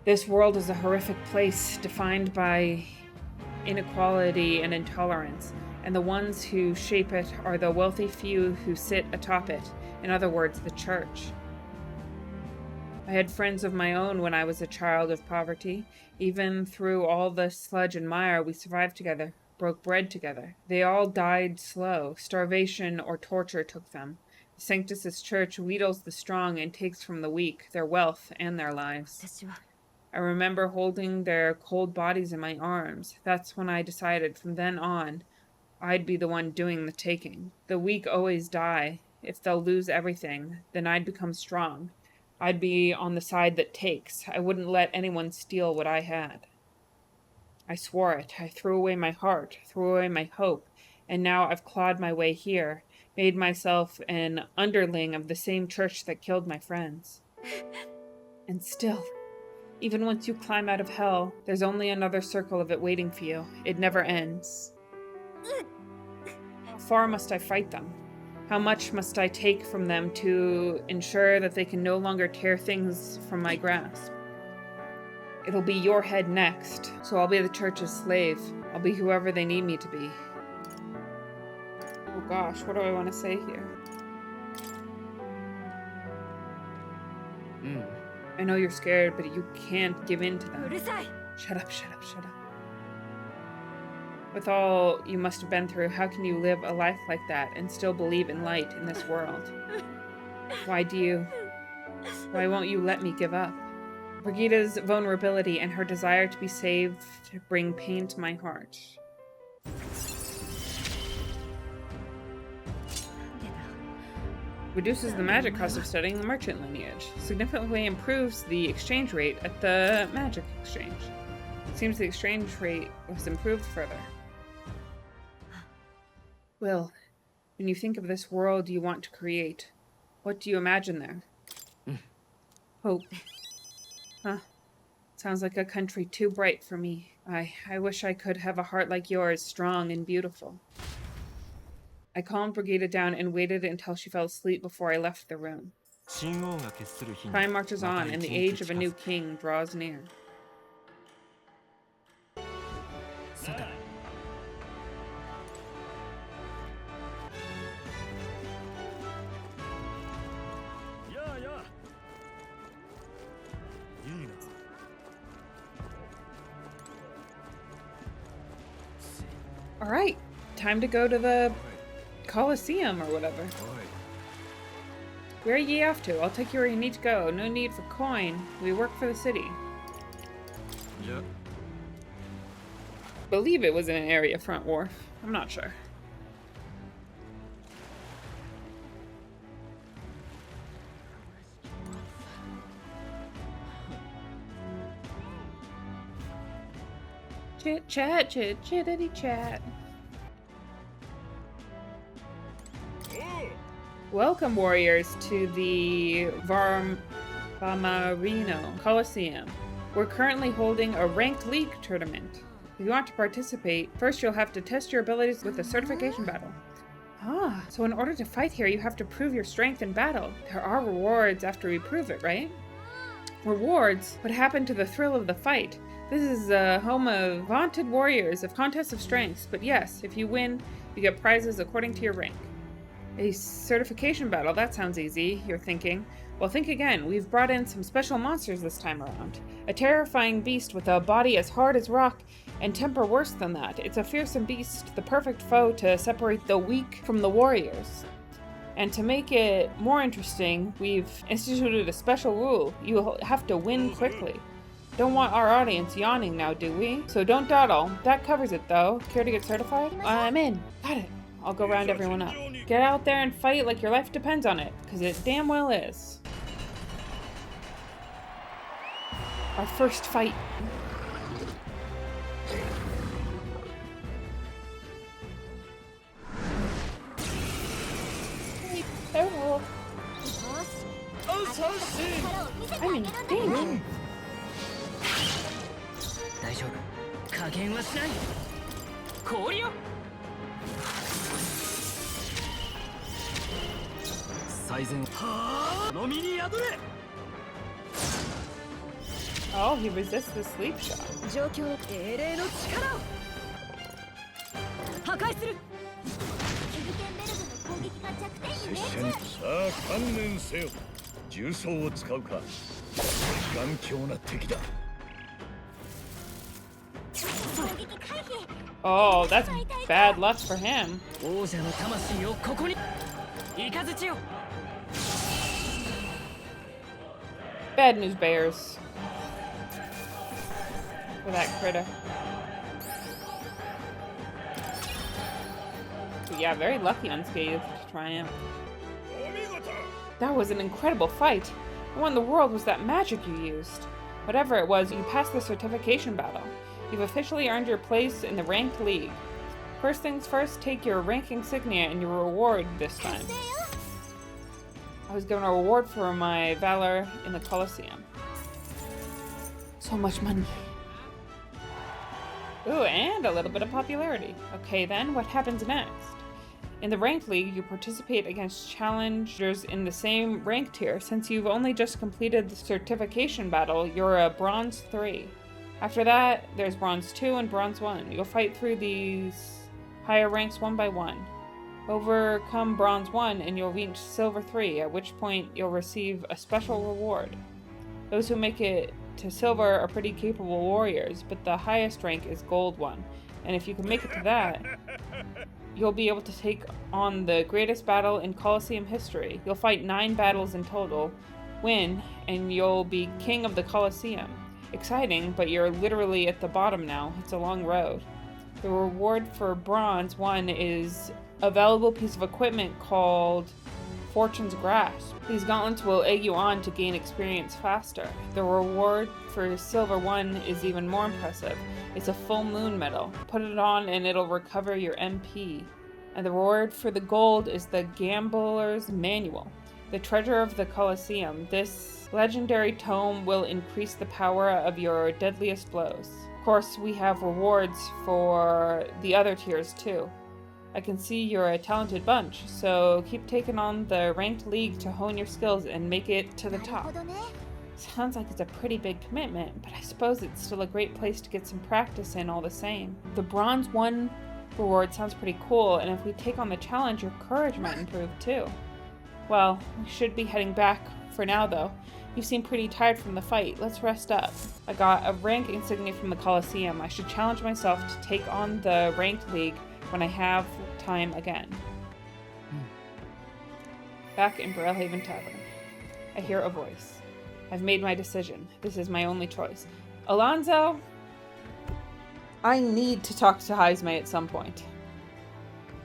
This world is a horrific place, defined by inequality and intolerance, and the ones who shape it are the wealthy few who sit atop it, in other words, the church. I had friends of my own when I was a child of poverty. Even through all the sludge and mire, we survived together. Broke bread together. They all died slow. Starvation or torture took them. The Sanctus' church wheedles the strong and takes from the weak, their wealth and their lives. I remember holding their cold bodies in my arms. That's when I decided from then on, I'd be the one doing the taking. The weak always die. If they'll lose everything, then I'd become strong. I'd be on the side that takes. I wouldn't let anyone steal what I had. I swore it. I threw away my heart, threw away my hope, and now I've clawed my way here, made myself an underling of the same church that killed my friends. And still, even once you climb out of hell, there's only another circle of it waiting for you. It never ends. How far must I fight them? How much must I take from them to ensure that they can no longer tear things from my grasp? It'll be your head next, so I'll be the church's slave. I'll be whoever they need me to be. Oh gosh, what do I want to say here? I know you're scared, but you can't give in to them. Shut up, shut up, shut up. With all you must have been through, how can you live a life like that and still believe in light in this world? Why won't you let me give up? Brigida's vulnerability and her desire to be saved bring pain to my heart. Reduces the magic cost of studying the merchant lineage. Significantly improves the exchange rate at the magic exchange. It seems the exchange rate was improved further. Will, when you think of this world you want to create, what do you imagine there? Hope. Huh. Sounds like a country too bright for me. I wish I could have a heart like yours, strong and beautiful. I calmed Brigida down and waited until she fell asleep before I left the room. Time marches on, and the age of a new king draws near. Alright, time to go to the Coliseum or whatever. Where are ye off to? I'll take you where you need to go. No need for coin. We work for the city. Yeah. Believe it was in an area front wharf. I'm not sure. Chit chat, chit chittity chat. Welcome, warriors, to the Vamarino Coliseum. We're currently holding a ranked league tournament. If you want to participate, first you'll have to test your abilities with a certification battle. Ah, so in order to fight here, you have to prove your strength in battle. There are rewards after we prove it, right? Rewards? What happened to the thrill of the fight? This is a home of vaunted warriors of contests of strengths, but yes, if you win, you get prizes according to your rank. A certification battle, that sounds easy, you're thinking. Well, think again. We've brought in some special monsters this time around. A terrifying beast with a body as hard as rock and temper worse than that. It's a fearsome beast, the perfect foe to separate the weak from the warriors. And to make it more interesting, we've instituted a special rule. You have to win quickly. Don't want our audience yawning now, do we? So don't dawdle. That covers it, though. Care to get certified? I'm in. Got it. I'll go round everyone up. Get out there and fight like your life depends on it, because it damn well is. Our first fight. Be careful. I'm in danger. 大丈夫。加減はしない。氷よ。最善。はあ。飲みに宿れ。 Oh, he resists the sleep shot. 状況英霊の力を破壊する。キルケンベルグの攻撃が弱点に拙者にさあ観念せよ。重装を使うか。頑強な敵だ。 Oh, that's bad luck for him. 王者の魂をここに。イカズチよ。 Bad news bears. For that critter. But yeah, very lucky unscathed triumph. That was an incredible fight. What in the world was that magic you used? Whatever it was, you passed the certification battle. You've officially earned your place in the ranked league. First things first, take your rank insignia and your reward this time. I was given a reward for my valor in the Coliseum. So much money. Ooh, and a little bit of popularity. Okay then, what happens next? In the ranked league, you participate against challengers in the same rank tier. Since you've only just completed the certification battle, you're a Bronze 3. After that, there's Bronze 2 and Bronze 1. You'll fight through these higher ranks one by one. Overcome Bronze 1 and you'll reach Silver 3, at which point you'll receive a special reward. Those who make it to Silver are pretty capable warriors, but the highest rank is Gold 1. And if you can make it to that, you'll be able to take on the greatest battle in Colosseum history. You'll fight 9 battles in total, win, and you'll be king of the Colosseum. Exciting, but you're literally at the bottom now. It's a long road. The reward for Bronze 1 is a valuable piece of equipment called Fortune's Grasp. These gauntlets will egg you on to gain experience faster. The reward for Silver 1 is even more impressive. It's a full moon medal. Put it on and it'll recover your MP. And the reward for the Gold is the Gambler's Manual, the treasure of the Colosseum. This legendary tome will increase the power of your deadliest blows. Of course, we have rewards for the other tiers too. I can see you're a talented bunch, so keep taking on the ranked league to hone your skills and make it to the top. Sounds like it's a pretty big commitment, but I suppose it's still a great place to get some practice in all the same. The Bronze 1 reward sounds pretty cool, and if we take on the challenge, your courage might improve too. Well, we should be heading back for now though. You seem pretty tired from the fight. Let's rest up. I got a rank insignia from the Colosseum. I should challenge myself to take on the ranked league when I have time again. Back in Brailhaven Tavern, I hear a voice. I've made my decision. This is my only choice. Alonso, I need to talk to Heisme at some point.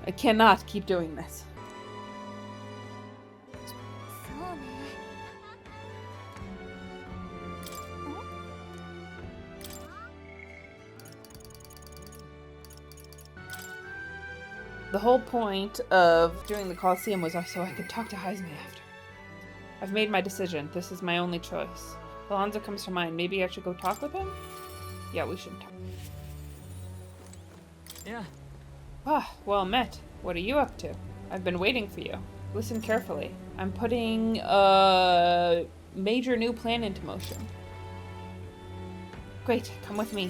I cannot keep doing this. そうね。 The whole point of doing the Coliseum was so I could talk to Heisme after. I've made my decision. This is my only choice. Alonso comes to mind. Maybe I should go talk with him? Yeah, we should talk. Yeah. Ah, well met. What are you up to? I've been waiting for you. Listen carefully. I'm putting a major new plan into motion. Great, come with me.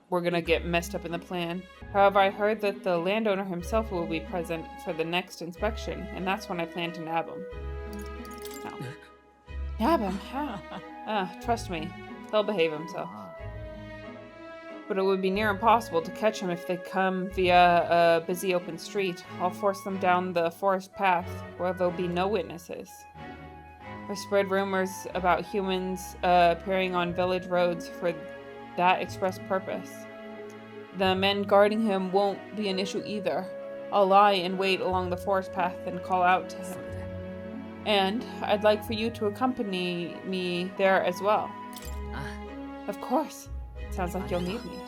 We're gonna get messed up in the plan. However, I heard that the landowner himself will be present for the next inspection, and that's when I plan to nab him. No. Nab him? How? Trust me, he'll behave himself. But it would be near impossible to catch him if they come via a busy open street. I'll force them down the forest path where there'll be no witnesses. I spread rumors about humans appearing on village roads for that express purpose. The men guarding him won't be an issue either. I'll lie in wait along the forest path and call out to him. And I'd like for you to accompany me there as well. Of course. Sounds like you'll need me.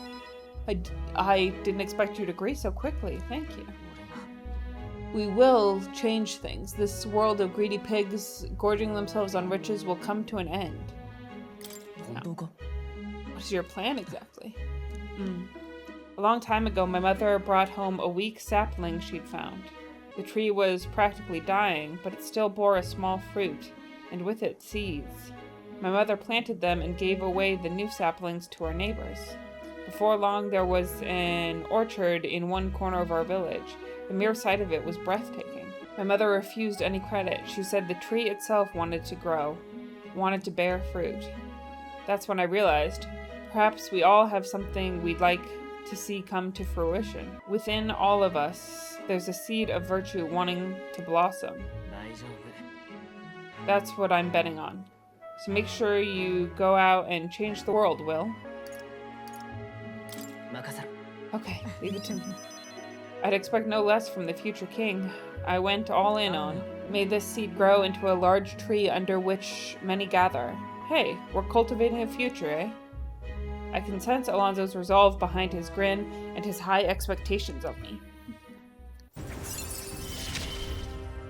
I didn't expect you to agree so quickly. Thank you. We will change things. This world of greedy pigs gorging themselves on riches will come to an end. Now, what is your plan exactly? A long time ago, my mother brought home a weak sapling she'd found. The tree was practically dying, but it still bore a small fruit, and with it seeds. My mother planted them and gave away the new saplings to our neighbors. Before long, there was an orchard in one corner of our village. The mere sight of it was breathtaking. My mother refused any credit. She said the tree itself wanted to grow, wanted to bear fruit. That's when I realized, perhaps we all have something we'd like to see come to fruition. Within all of us, there's a seed of virtue wanting to blossom. That's what I'm betting on. So make sure you go out and change the world, Will. Okay, leave it to me. I'd expect no less from the future king. I went all in on. Made this seed grow into a large tree under which many gather. Hey, we're cultivating a future, eh? I can sense Alonso's resolve behind his grin and his high expectations of me.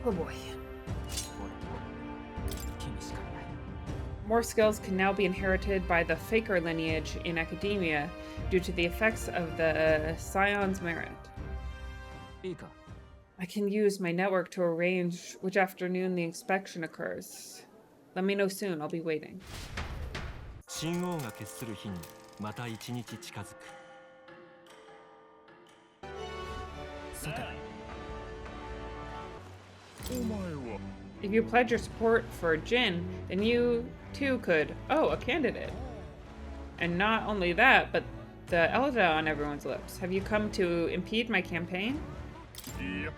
Oh boy. More skills can now be inherited by the Faker lineage in academia due to the effects of the Scion's merit. I can use my network to arrange which afternoon the inspection occurs. Let me know soon, I'll be waiting. 信号が決する日にまた一日近づく。さて。お前は If you pledge your support for Jin, then you too could, a candidate. And not only that, but the Elda on everyone's lips. Have you come to impede my campaign? Yep.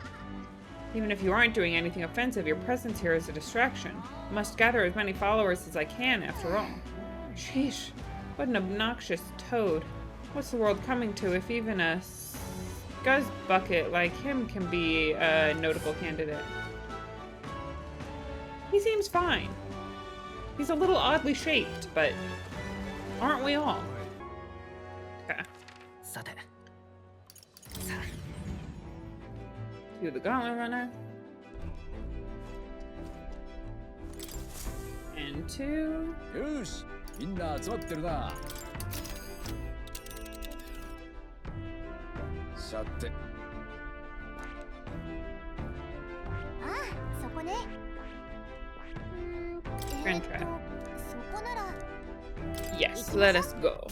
Even if you aren't doing anything offensive, your presence here is a distraction. I must gather as many followers as I can, after all. Sheesh, what an obnoxious toad. What's the world coming to if even a scuzz bucket like him can be a notable candidate? He seems fine. He's a little oddly shaped, but aren't we all? Okay. To the Gauntlet Runner. And two. よし、みんな集まってるな。さて。ああ、そこね。Grand trap. そこなら。 Yes, let us go.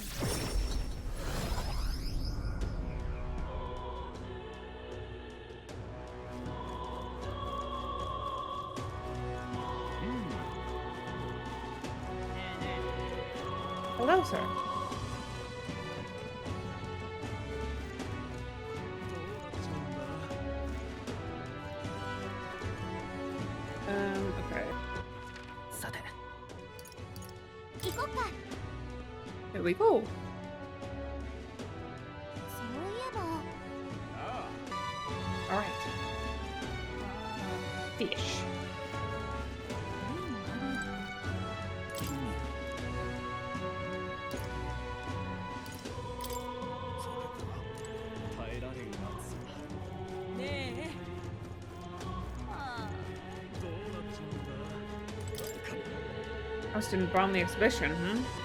Hello, sir. There we go. そういえば All right. Fish. Austin bombed the exhibition,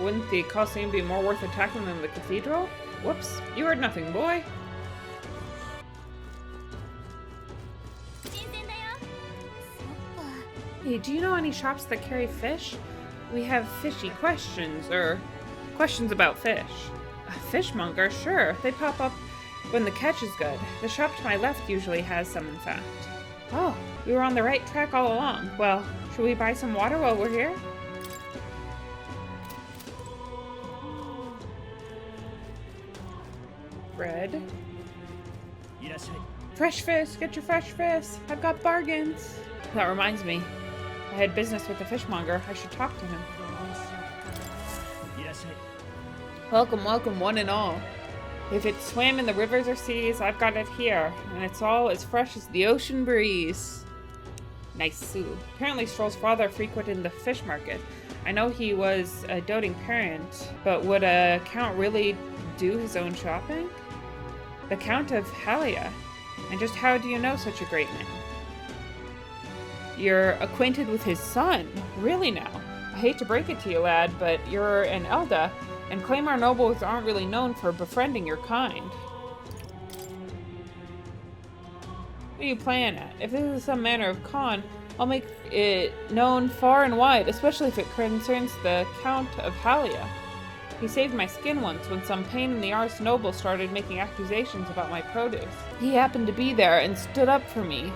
Wouldn't the Colosseum be more worth attacking than the cathedral? Whoops, you heard nothing, boy. 新鮮だよ。そっか。 Hey, do you know any shops that carry fish? We have fishy questions, or questions about fish. A fishmonger? Sure, they pop up when the catch is good. The shop to my left usually has some, in fact. Oh, we were on the right track all along. Well, should we buy some water while we're here? Bread. Fresh fish, get your fresh fish. I've got bargains. That reminds me. I had business with the fishmonger. I should talk to him. Welcome, welcome, one and all. If it swam in the rivers or seas, I've got it here, and it's all as fresh as the ocean breeze. Nice Sue. Apparently Stroll's father frequented the fish market. I know he was a doting parent, but would a count really do his own shopping? The Count of Halia. And just how do you know such a great man? You're acquainted with his son. Really now? I hate to break it to you, lad, but you're an Elda, and Claymore nobles aren't really known for befriending your kind. What are you playing at? If this is some manner of con, I'll make it known far and wide, especially if it concerns the Count of Halia. He saved my skin once when some pain-in-the-arse noble started making accusations about my produce. He happened to be there and stood up for me.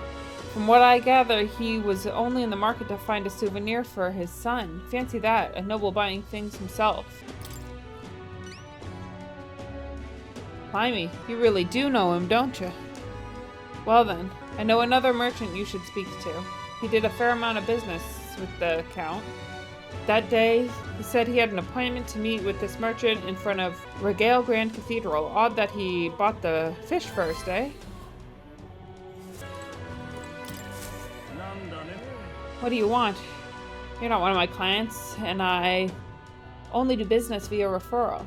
From what I gather, he was only in the market to find a souvenir for his son. Fancy that, a noble buying things himself. Blimey, you really do know him, don't you? Well then, I know another merchant you should speak to. He did a fair amount of business with the Count. That day, he said he had an appointment to meet with this merchant in front of Regale Grand Cathedral. Odd that he bought the fish first, eh? What do you want? You're not one of my clients, and I only do business via referral.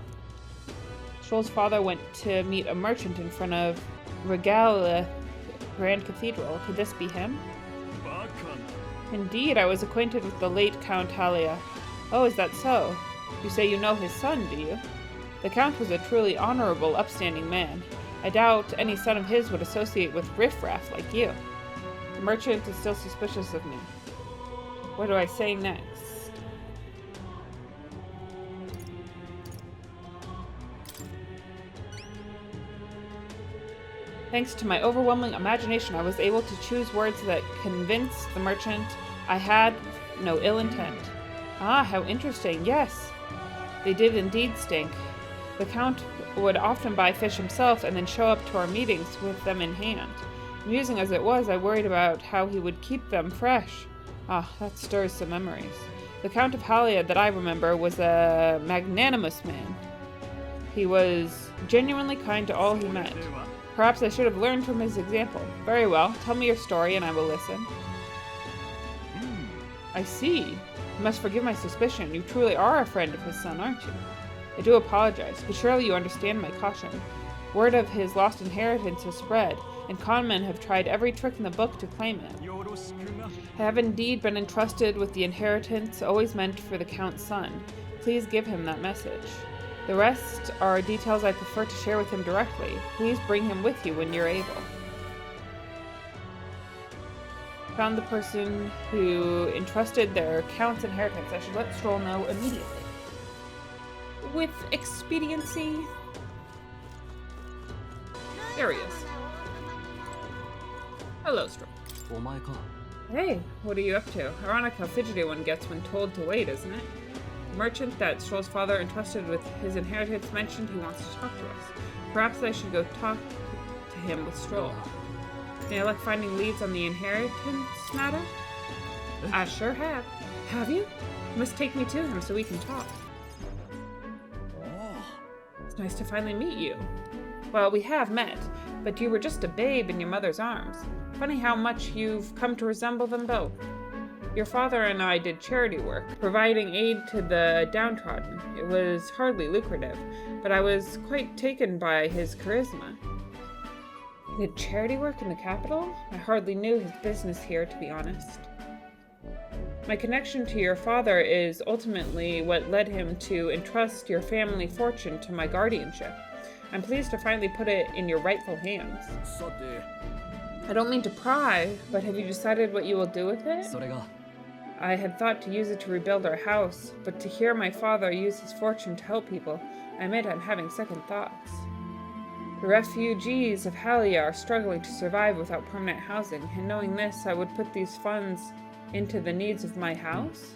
Stroll's father went to meet a merchant in front of Regale Grand Cathedral. Could this be him? Indeed, I was acquainted with the late Count Halia. Oh, is that so? You say you know his son, do you? The Count was a truly honorable, upstanding man. I doubt any son of his would associate with riffraff like you. The merchant is still suspicious of me. What do I say next? Thanks to my overwhelming imagination, I was able to choose words that convinced the merchant I had no ill intent. Ah, how interesting. Yes, they did indeed stink. The Count would often buy fish himself and then show up to our meetings with them in hand. Amusing as it was, I worried about how he would keep them fresh. Ah, that stirs some memories. The Count of Halia that I remember was a magnanimous man. He was genuinely kind to all he met. Perhaps I should have learned from his example. Very well, tell me your story and I will listen. I see. You must forgive my suspicion. You truly are a friend of his son, aren't you? I do apologize, but surely you understand my caution. Word of his lost inheritance has spread, and conmen have tried every trick in the book to claim it. I have indeed been entrusted with the inheritance always meant for the Count's son. Please give him that message. The rest are details I prefer to share with him directly. Please bring him with you when you're able. Found the person who entrusted their Count's inheritance. I should let Stroll know immediately. With expediency. There he is. Hello, Stroll. お前か Hey, what are you up to? Ironic how fidgety one gets when told to wait, isn't it? The merchant that Stroll's father entrusted with his inheritance mentioned he wants to talk to us. Perhaps I should go talk to him with Stroll. May I like finding leads on the inheritance matter? I sure have. Have you? You must take me to him so we can talk. It's nice to finally meet you. Well, we have met, but you were just a babe in your mother's arms. Funny how much you've come to resemble them both. Your father and I did charity work, providing aid to the downtrodden. It was hardly lucrative, but I was quite taken by his charisma. He did charity work in the capital? I hardly knew his business here, to be honest. My connection to your father is ultimately what led him to entrust your family fortune to my guardianship. I'm pleased to finally put it in your rightful hands. I don't mean to pry, but have you decided what you will do with it? I had thought to use it to rebuild our house, but to hear my father use his fortune to help people, I admit I'm having second thoughts. The refugees of Halia are struggling to survive without permanent housing, and knowing this, I would put these funds into the needs of my house.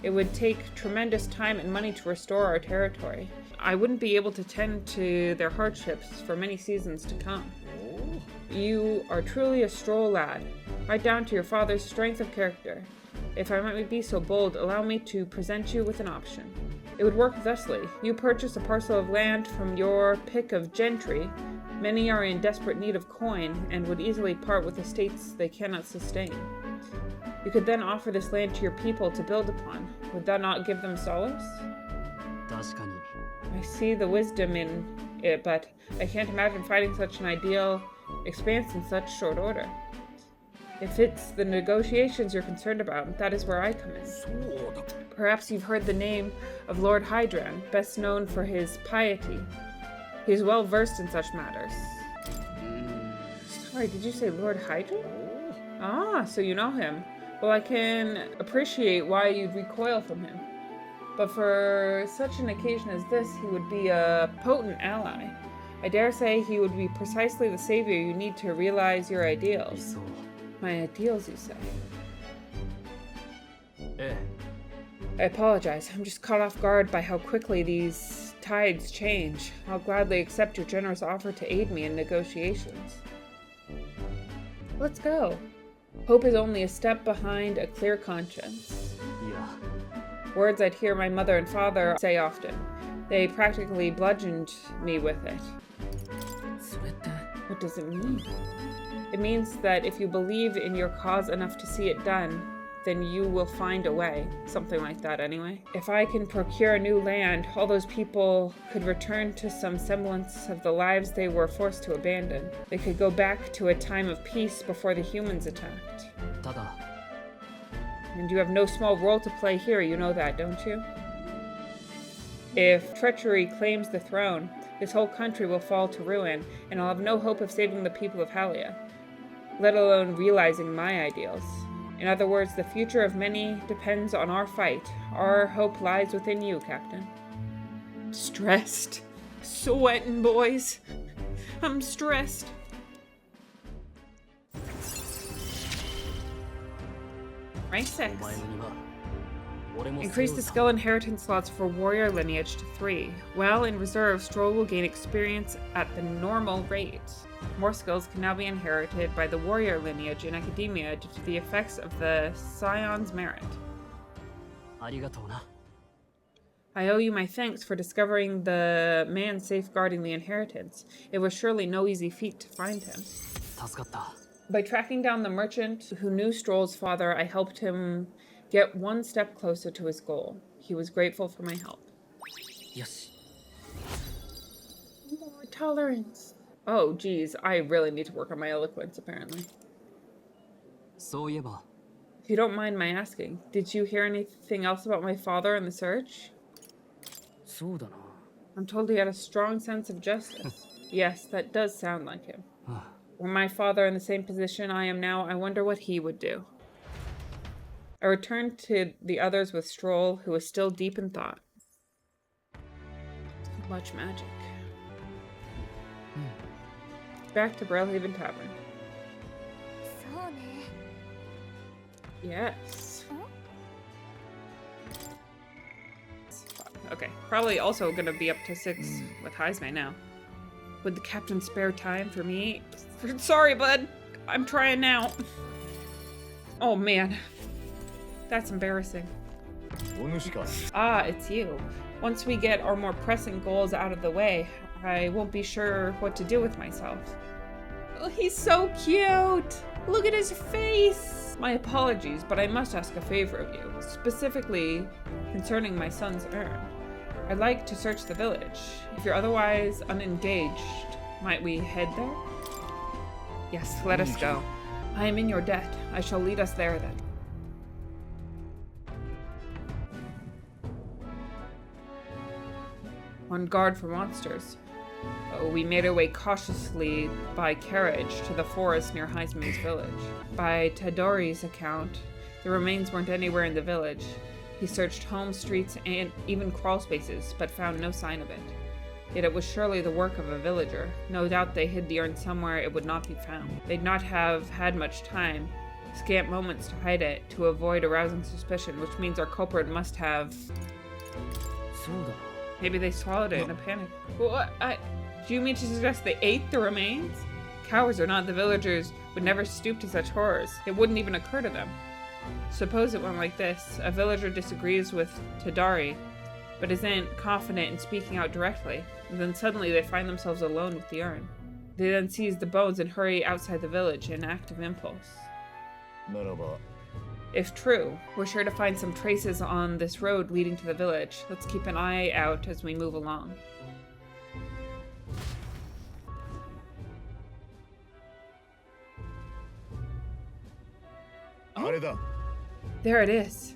It would take tremendous time and money to restore our territory. I wouldn't be able to tend to their hardships for many seasons to come. You are truly a Stroll lad, right down to your father's strength of character. If I might be so bold, allow me to present you with an option. It would work thusly. You purchase a parcel of land from your pick of gentry. Many are in desperate need of coin and would easily part with estates they cannot sustain. You could then offer this land to your people to build upon. Would that not give them solace? I see the wisdom in it, but I can't imagine finding such an ideal expanse in such short order. If it's the negotiations you're concerned about, that is where I come in. Perhaps you've heard the name of Lord Hydran, best known for his piety. He is well versed in such matters. Sorry, did you say Lord Hydran? Ah, so you know him. Well, I can appreciate why you'd recoil from him. But for such an occasion as this, he would be a potent ally. I dare say he would be precisely the savior you need to realize your ideals. My ideals, you say? I apologize. I'm just caught off guard by how quickly these tides change. I'll gladly accept your generous offer to aid me in negotiations. Let's go. Hope is only a step behind a clear conscience. Words I'd hear my mother and father say often. They practically bludgeoned me with it. What does it mean? It means that if you believe in your cause enough to see it done, then you will find a way. Something like that, anyway. If I can procure a new land, all those people could return to some semblance of the lives they were forced to abandon. They could go back to a time of peace before the humans attacked. And you have no small role to play here, you know that, don't you? If treachery claims the throne, this whole country will fall to ruin, and I'll have no hope of saving the people of Halia, let alone realizing my ideals. In other words, the future of many depends on our fight. Our hope lies within you, Captain. Stressed. Sweating, boys. I'm stressed. Rank 6. Increase the skill inheritance slots for warrior lineage to 3. While in reserve, Stroll will gain experience at the normal rate. More skills can now be inherited by the warrior lineage in academia due to the effects of the Scion's merit. I owe you my thanks for discovering the man safeguarding the inheritance. It was surely no easy feat to find him. By tracking down the merchant who knew Stroll's father, I helped him get one step closer to his goal. He was grateful for my help. Yes. More tolerance. Oh, geez, I really need to work on my eloquence, apparently. If you don't mind my asking, did you hear anything else about my father in the search? I'm told he had a strong sense of justice. Yes, that does sound like him. Were my father in the same position I am now, I wonder what he would do. I returned to the others with Stroll, who was still deep in thought. So much magic. Back to Brailhaven Tavern. Yes. Okay, probably also gonna be up to 6 with Heisme now. Would the captain spare time for me? Sorry, bud. I'm trying now. Oh, man. That's embarrassing. お主か。 Ah, it's you. Once we get our more pressing goals out of the way, I won't be sure what to do with myself. Oh, he's so cute! Look at his face! My apologies, but I must ask a favor of you, specifically concerning my son's urn. I'd like to search the village. If you're otherwise unengaged, might we head there? Yes, let us go. I am in your debt. I shall lead us there then. On guard for monsters. Oh, we made our way cautiously by carriage to the forest near Heisman's village. By Tadori's account, the remains weren't anywhere in the village. He searched homes, streets, and even crawl spaces, but found no sign of it. Yet it was surely the work of a villager. No doubt they hid the urn somewhere it would not be found. They'd not have had much time, scant moments to hide it, to avoid arousing suspicion, which means our culprit must have... Maybe they swallowed it in a panic. What? Do you mean to suggest they ate the remains? Cowards or not, the villagers would never stoop to such horrors. It wouldn't even occur to them. Suppose it went like this. A villager disagrees with Tadori, but isn't confident in speaking out directly. And then suddenly they find themselves alone with the urn. They then seize the bones and hurry outside the village in act of impulse. ならば If true, we're sure to find some traces on this road leading to the village. Let's keep an eye out as we move along.あれだ。 There it is.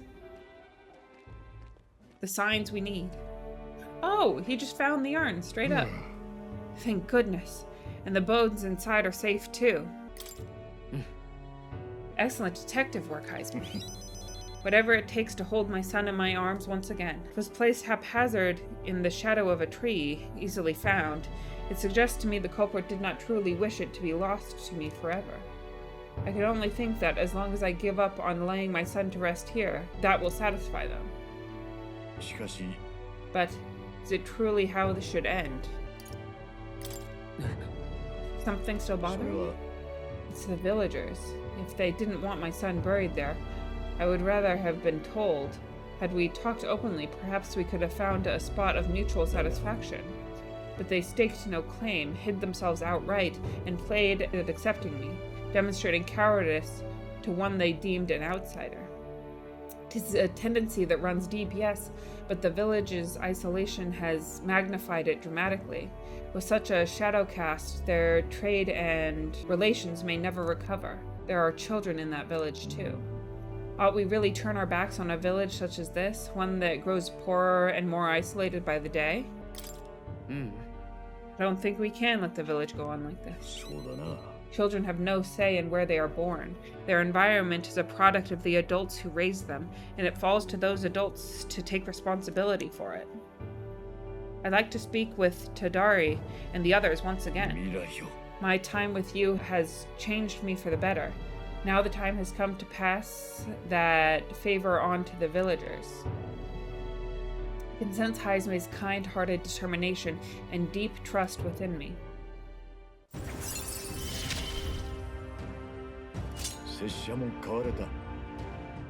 The signs we need. Oh, he just found the urn, straight up. Thank goodness. And the bones inside are safe too. Excellent detective work, Heisman. Whatever it takes to hold my son in my arms once again. It was placed haphazard in the shadow of a tree, easily found. It suggests to me the culprit did not truly wish it to be lost to me forever. I can only think that as long as I give up on laying my son to rest here, that will satisfy them. しかし But is it truly how this should end? Something still それ bothering me? は It's the villagers. If they didn't want my son buried there, I would rather have been told. Had we talked openly, perhaps we could have found a spot of mutual satisfaction. But they staked no claim, hid themselves outright, and played at accepting me, demonstrating cowardice to one they deemed an outsider. 'Tis a tendency that runs deep, yes, but the village's isolation has magnified it dramatically. With such a shadow cast, their trade and relations may never recover. There are children in that village too. Ought we really turn our backs on a village such as this, one that grows poorer and more isolated by the day? I don't think we can let the village go on like this. そうだな。 Children have no say in where they are born. Their environment is a product of the adults who raise them, and it falls to those adults to take responsibility for it. I'd like to speak with Tadori and the others once again. 未来よ。 My time with you has changed me for the better. Now the time has come to pass that favor on to the villagers. I can sense Heisme's kind-hearted determination and deep trust within me. 拙者も買われた。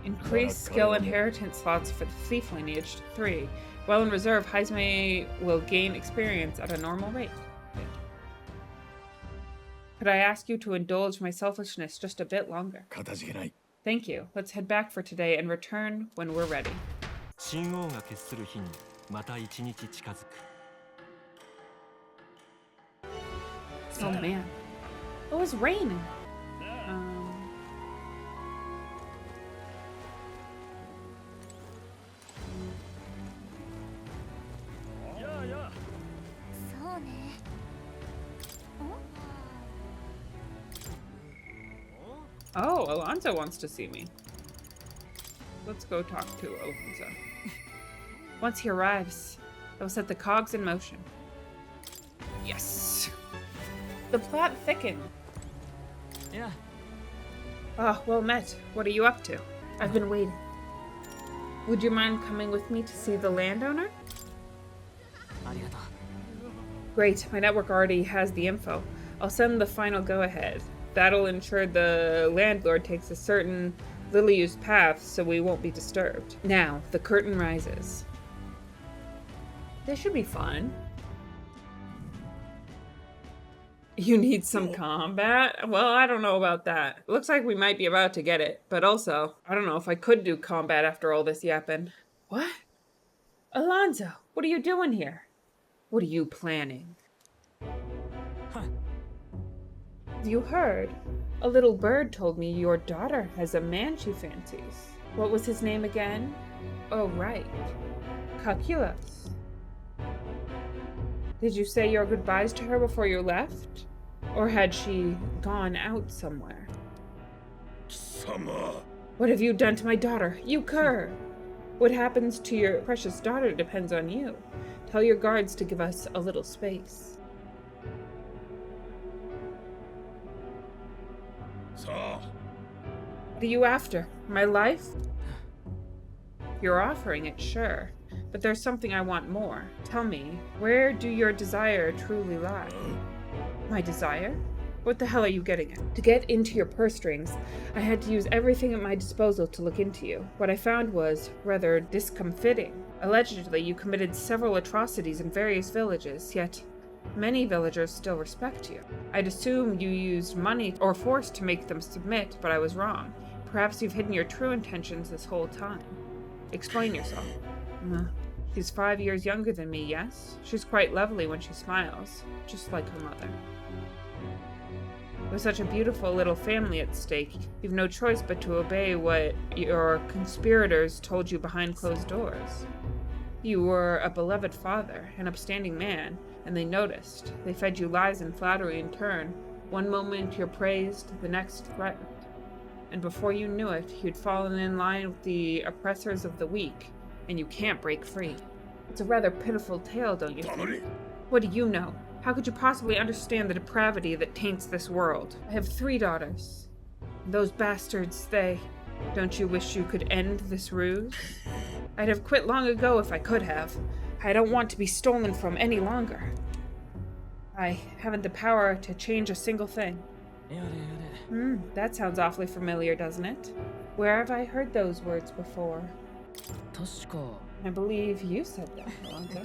Increased skill inheritance slots for the thief lineage to 3. While in reserve, Heisme will gain experience at a normal rate. Could I ask you to indulge my selfishness just a bit longer? かたじけない。 Thank you. Let's head back for today and return when we're ready. 信号が決する日にまた一日近づく。 Oh man. It was raining. Yeah. そうね。 Oh, Alonso wants to see me. Let's go talk to Alonso. Once he arrives, I will set the cogs in motion. Yes! The plot thickened. Yeah. Ah, well met. What are you up to? I've been waiting. Would you mind coming with me to see the landowner? ありがとう。 Great, my network already has the info. I'll send the final go-ahead. That'll ensure the landlord takes a certain little used path so we won't be disturbed. Now, the curtain rises. This should be fun. You need some combat? Well, I don't know about that. Looks like we might be about to get it, but also, I don't know if I could do combat after all this yapping. What? Alonzo, what are you doing here? What are you planning? Have you heard? A little bird told me your daughter has a man she fancies. What was his name again? Oh, right. Calculus. Did you say your goodbyes to her before you left? Or had she gone out somewhere? Sama. What have you done to my daughter? You cur! What happens to your precious daughter depends on you. Tell your guards to give us a little space. What are you after? My life? You're offering it, sure. But there's something I want more. Tell me, where do your desire truly lie? My desire? What the hell are you getting at? To get into your purse strings, I had to use everything at my disposal to look into you. What I found was rather discomfiting. Allegedly, you committed several atrocities in various villages, yet many villagers still respect you. I'd assumed you used money or force to make them submit, but I was wrong. Perhaps you've hidden your true intentions this whole time. Explain yourself. She's 5 years younger than me, yes? She's quite lovely when she smiles, just like her mother. With such a beautiful little family at stake, you've no choice but to obey what your conspirators told you behind closed doors. You were a beloved father, an upstanding man, and they noticed. They fed you lies and flattery in turn. One moment you're praised, the next threatened. And before you knew it, you'd fallen in line with the oppressors of the weak, and you can't break free. It's a rather pitiful tale, don't you think? What do you know? How could you possibly understand the depravity that taints this world? I have 3 daughters. Those bastards, they... Don't you wish you could end this ruse? I'd have quit long ago if I could have. I don't want to be stolen from any longer. I haven't the power to change a single thing. That sounds awfully familiar, doesn't it? Where have I heard those words before? I believe you said that, Alonzo.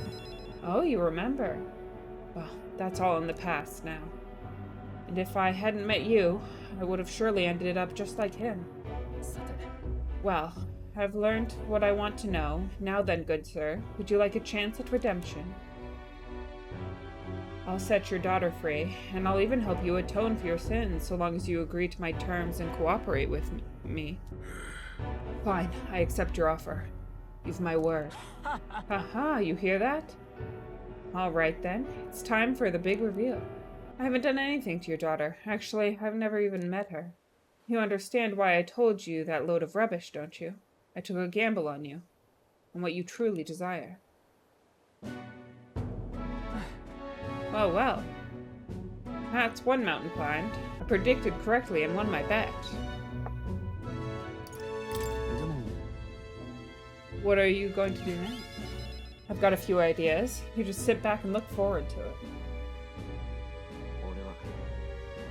Oh, you remember. Well, that's all in the past now. And if I hadn't met you, I would have surely ended up just like him. Well, I've learned what I want to know. Now then, good sir, would you like a chance at redemption? I'll set your daughter free, and I'll even help you atone for your sins so long as you agree to my terms and cooperate with me. Fine, I accept your offer. You've my word. Haha, you hear that? All right then, it's time for the big reveal. I haven't done anything to your daughter. Actually, I've never even met her. You understand why I told you that load of rubbish, don't you? I took a gamble on you, on what you truly desire. Oh well. That's one mountain climbed. I predicted correctly and won my bet. What are you going to do now? I've got a few ideas. You just sit back and look forward to it.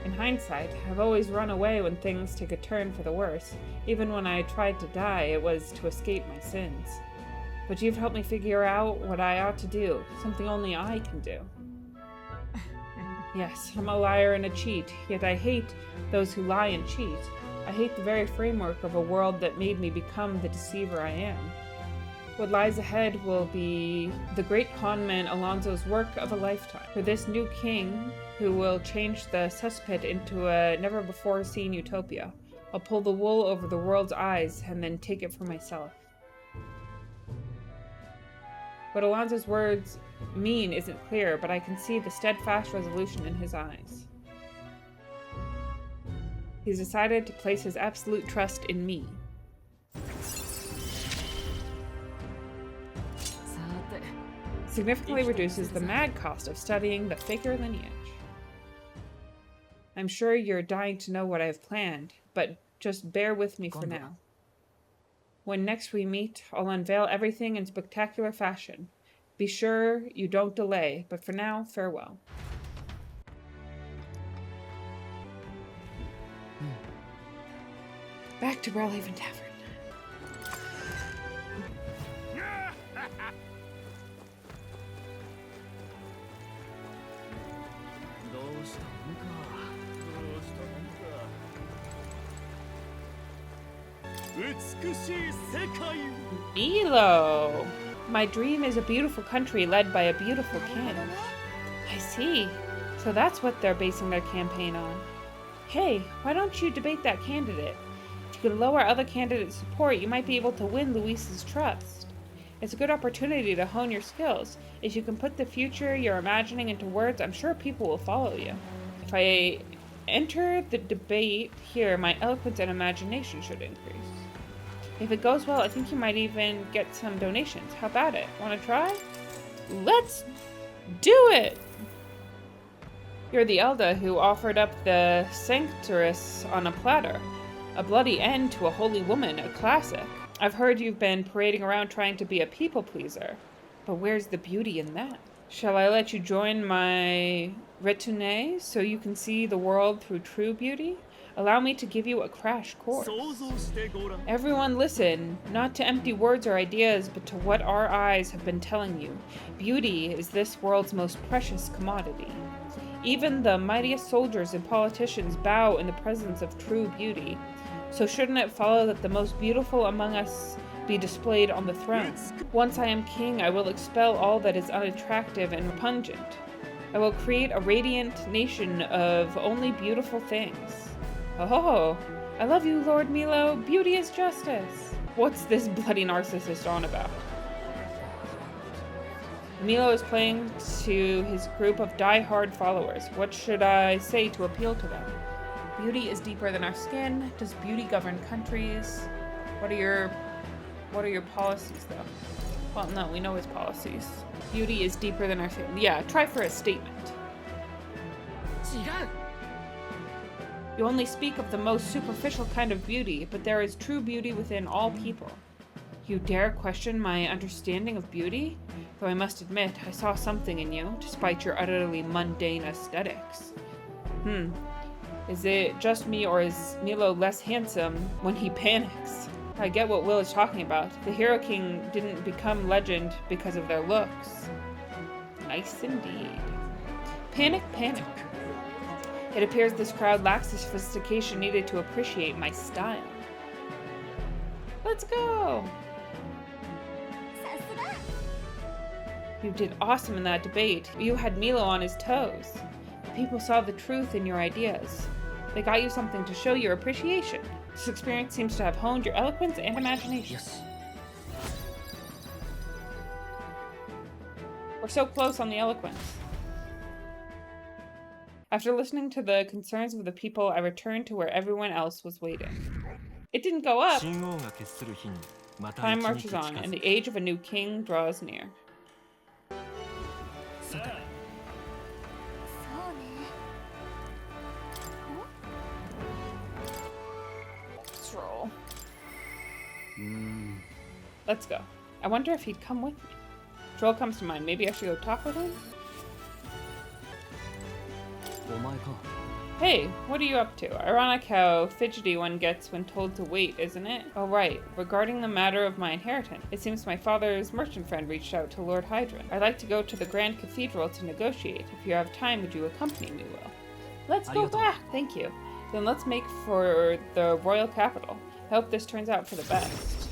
In hindsight, I've always run away when things take a turn for the worse. Even when I tried to die, it was to escape my sins. But you've helped me figure out what I ought to do, something only I can do. Yes, I'm a liar and a cheat, yet I hate those who lie and cheat. I hate the very framework of a world that made me become the deceiver I am. What lies ahead will be the great conman Alonzo's work of a lifetime. For this new king, who will change the cesspit into a never-before-seen utopia, I'll pull the wool over the world's eyes and then take it for myself. What Alonzo's words mean isn't clear, but I can see the steadfast resolution in his eyes. He's decided to place his absolute trust in me. Significantly reduces the mad cost of studying the Faker lineage. I'm sure you're dying to know what I've planned, but just bear with me for now. When next we meet, I'll unveil everything in spectacular fashion. Be sure you don't delay, but for now, farewell. to Bellhaven Tavern. Milo! My dream is a beautiful country led by a beautiful king. I see. So that's what they're basing their campaign on. Hey, why don't you debate that candidate? If you can lower other candidates' support, you might be able to win Luis's trust. It's a good opportunity to hone your skills. If you can put the future you're imagining into words, I'm sure people will follow you. If I enter the debate here, my eloquence and imagination should increase. If it goes well, I think you might even get some donations. How about it? Want to try? Let's do it! You're the Elda who offered up the Sanctorus on a platter. A bloody end to a holy woman, a classic. I've heard you've been parading around trying to be a people pleaser. But where's the beauty in that? Shall I let you join my retinue so you can see the world through true beauty? Allow me to give you a crash course. Everyone listen, not to empty words or ideas, but to what our eyes have been telling you. Beauty is this world's most precious commodity. Even the mightiest soldiers and politicians bow in the presence of true beauty. So shouldn't it follow that the most beautiful among us be displayed on the throne? Once I am king, I will expel all that is unattractive and repugnant. I will create a radiant nation of only beautiful things. Oh, I love you, Lord Milo. Beauty is justice. What's this bloody narcissist on about? Milo is playing to his group of die-hard followers. What should I say to appeal to them? Beauty is deeper than our skin. Does beauty govern countries? What are your policies, though? Well, no, we know his policies. Beauty is deeper than our skin. Yeah, try for a statement. You only speak of the most superficial kind of beauty, but there is true beauty within all people. You dare question my understanding of beauty? Though I must admit, I saw something in you, despite your utterly mundane aesthetics. Is it just me, or is Milo less handsome when he panics? I get what Will is talking about. The Hero King didn't become legend because of their looks. Nice indeed. Panic, panic. It appears this crowd lacks the sophistication needed to appreciate my style. Let's go! You did awesome in that debate. You had Milo on his toes. People saw the truth in your ideas. They got you something to show your appreciation. This experience seems to have honed your eloquence and imagination. Yes. We're so close on the eloquence. After listening to the concerns of the people, I returned to where everyone else was waiting. It didn't go up. Time marches on, and the age of a new king draws near. Stroll. Let's go. I wonder if he'd come with me. Troll comes to mind. Maybe I should go talk with him? Hey, what are you up to? Ironic how fidgety one gets when told to wait, isn't it? Oh right, regarding the matter of my inheritance, it seems my father's merchant friend reached out to Lord Hydron. I'd like to go to the Grand Cathedral to negotiate. If you have time, would you accompany me, Will? Let's go back! Thank you. Then let's make for the royal capital. I hope this turns out for the best.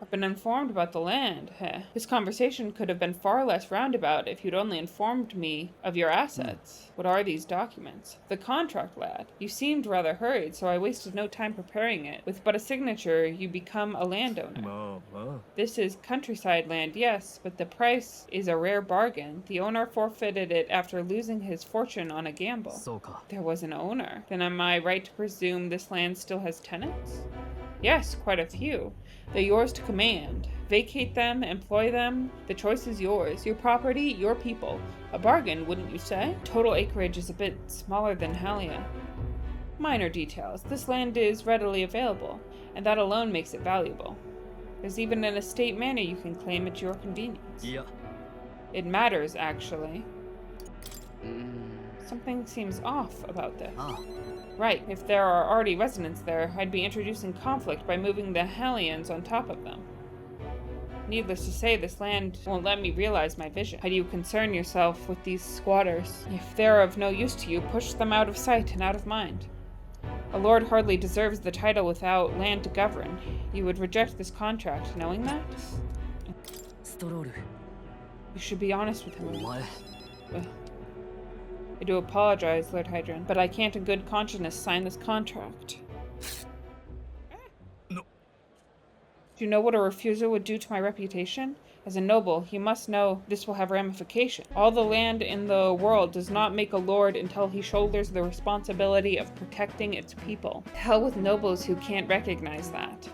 I've been informed about the land. This conversation could have been far less roundabout if you'd only informed me of your assets. What are these documents? The contract, lad. You seemed rather hurried, so I wasted no time preparing it. With but a signature, you become a landowner. This is countryside land, yes, but the price is a rare bargain. The owner forfeited it after losing his fortune on a gamble. There was an owner. Then am I right to presume this land still has tenants? Yes, quite a few. They're yours to command. Vacate them, employ them. The choice is yours. Your property, your people. A bargain, wouldn't you say? Total acreage is a bit smaller than Halia. Minor details. This land is readily available, and that alone makes it valuable. There's even an estate manor you can claim at your convenience. Yeah. It matters, actually. Something seems off about this. Ah. Right, if there are already residents there, I'd be introducing conflict by moving the Hellions on top of them. Needless to say, this land won't let me realize my vision. How do you concern yourself with these squatters? If they're of no use to you, push them out of sight and out of mind. A lord hardly deserves the title without land to govern. You would reject this contract, knowing that? ストロール You should be honest with お him. 前 I do apologize, Lord Hydron, but I can't in good conscience sign this contract. No. Do you know what a refusal would do to my reputation? As a noble, you must know this will have ramifications. All the land in the world does not make a lord until he shoulders the responsibility of protecting its people. To hell with nobles who can't recognize that.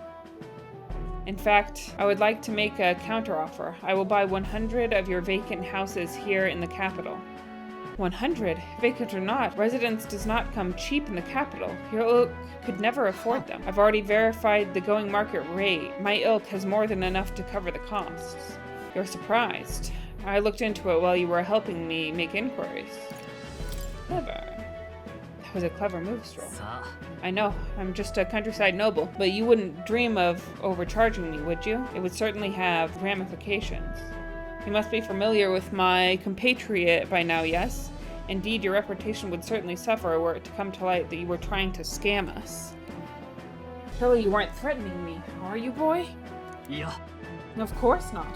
In fact, I would like to make a counteroffer. I will buy 100 of your vacant houses here in the capital. 100? Vacant or not, residence does not come cheap in the capital. Your ilk could never afford them. I've already verified the going market rate. My ilk has more than enough to cover the costs. You're surprised. I looked into it while you were helping me make inquiries. Clever. That was a clever move, Stroll. さあ I know, I'm just a countryside noble, but you wouldn't dream of overcharging me, would you? It would certainly have ramifications. You must be familiar with my compatriot by now, yes? Indeed, your reputation would certainly suffer were it to come to light that you were trying to scam us. Surely you weren't threatening me, are you, boy? いや Of course not.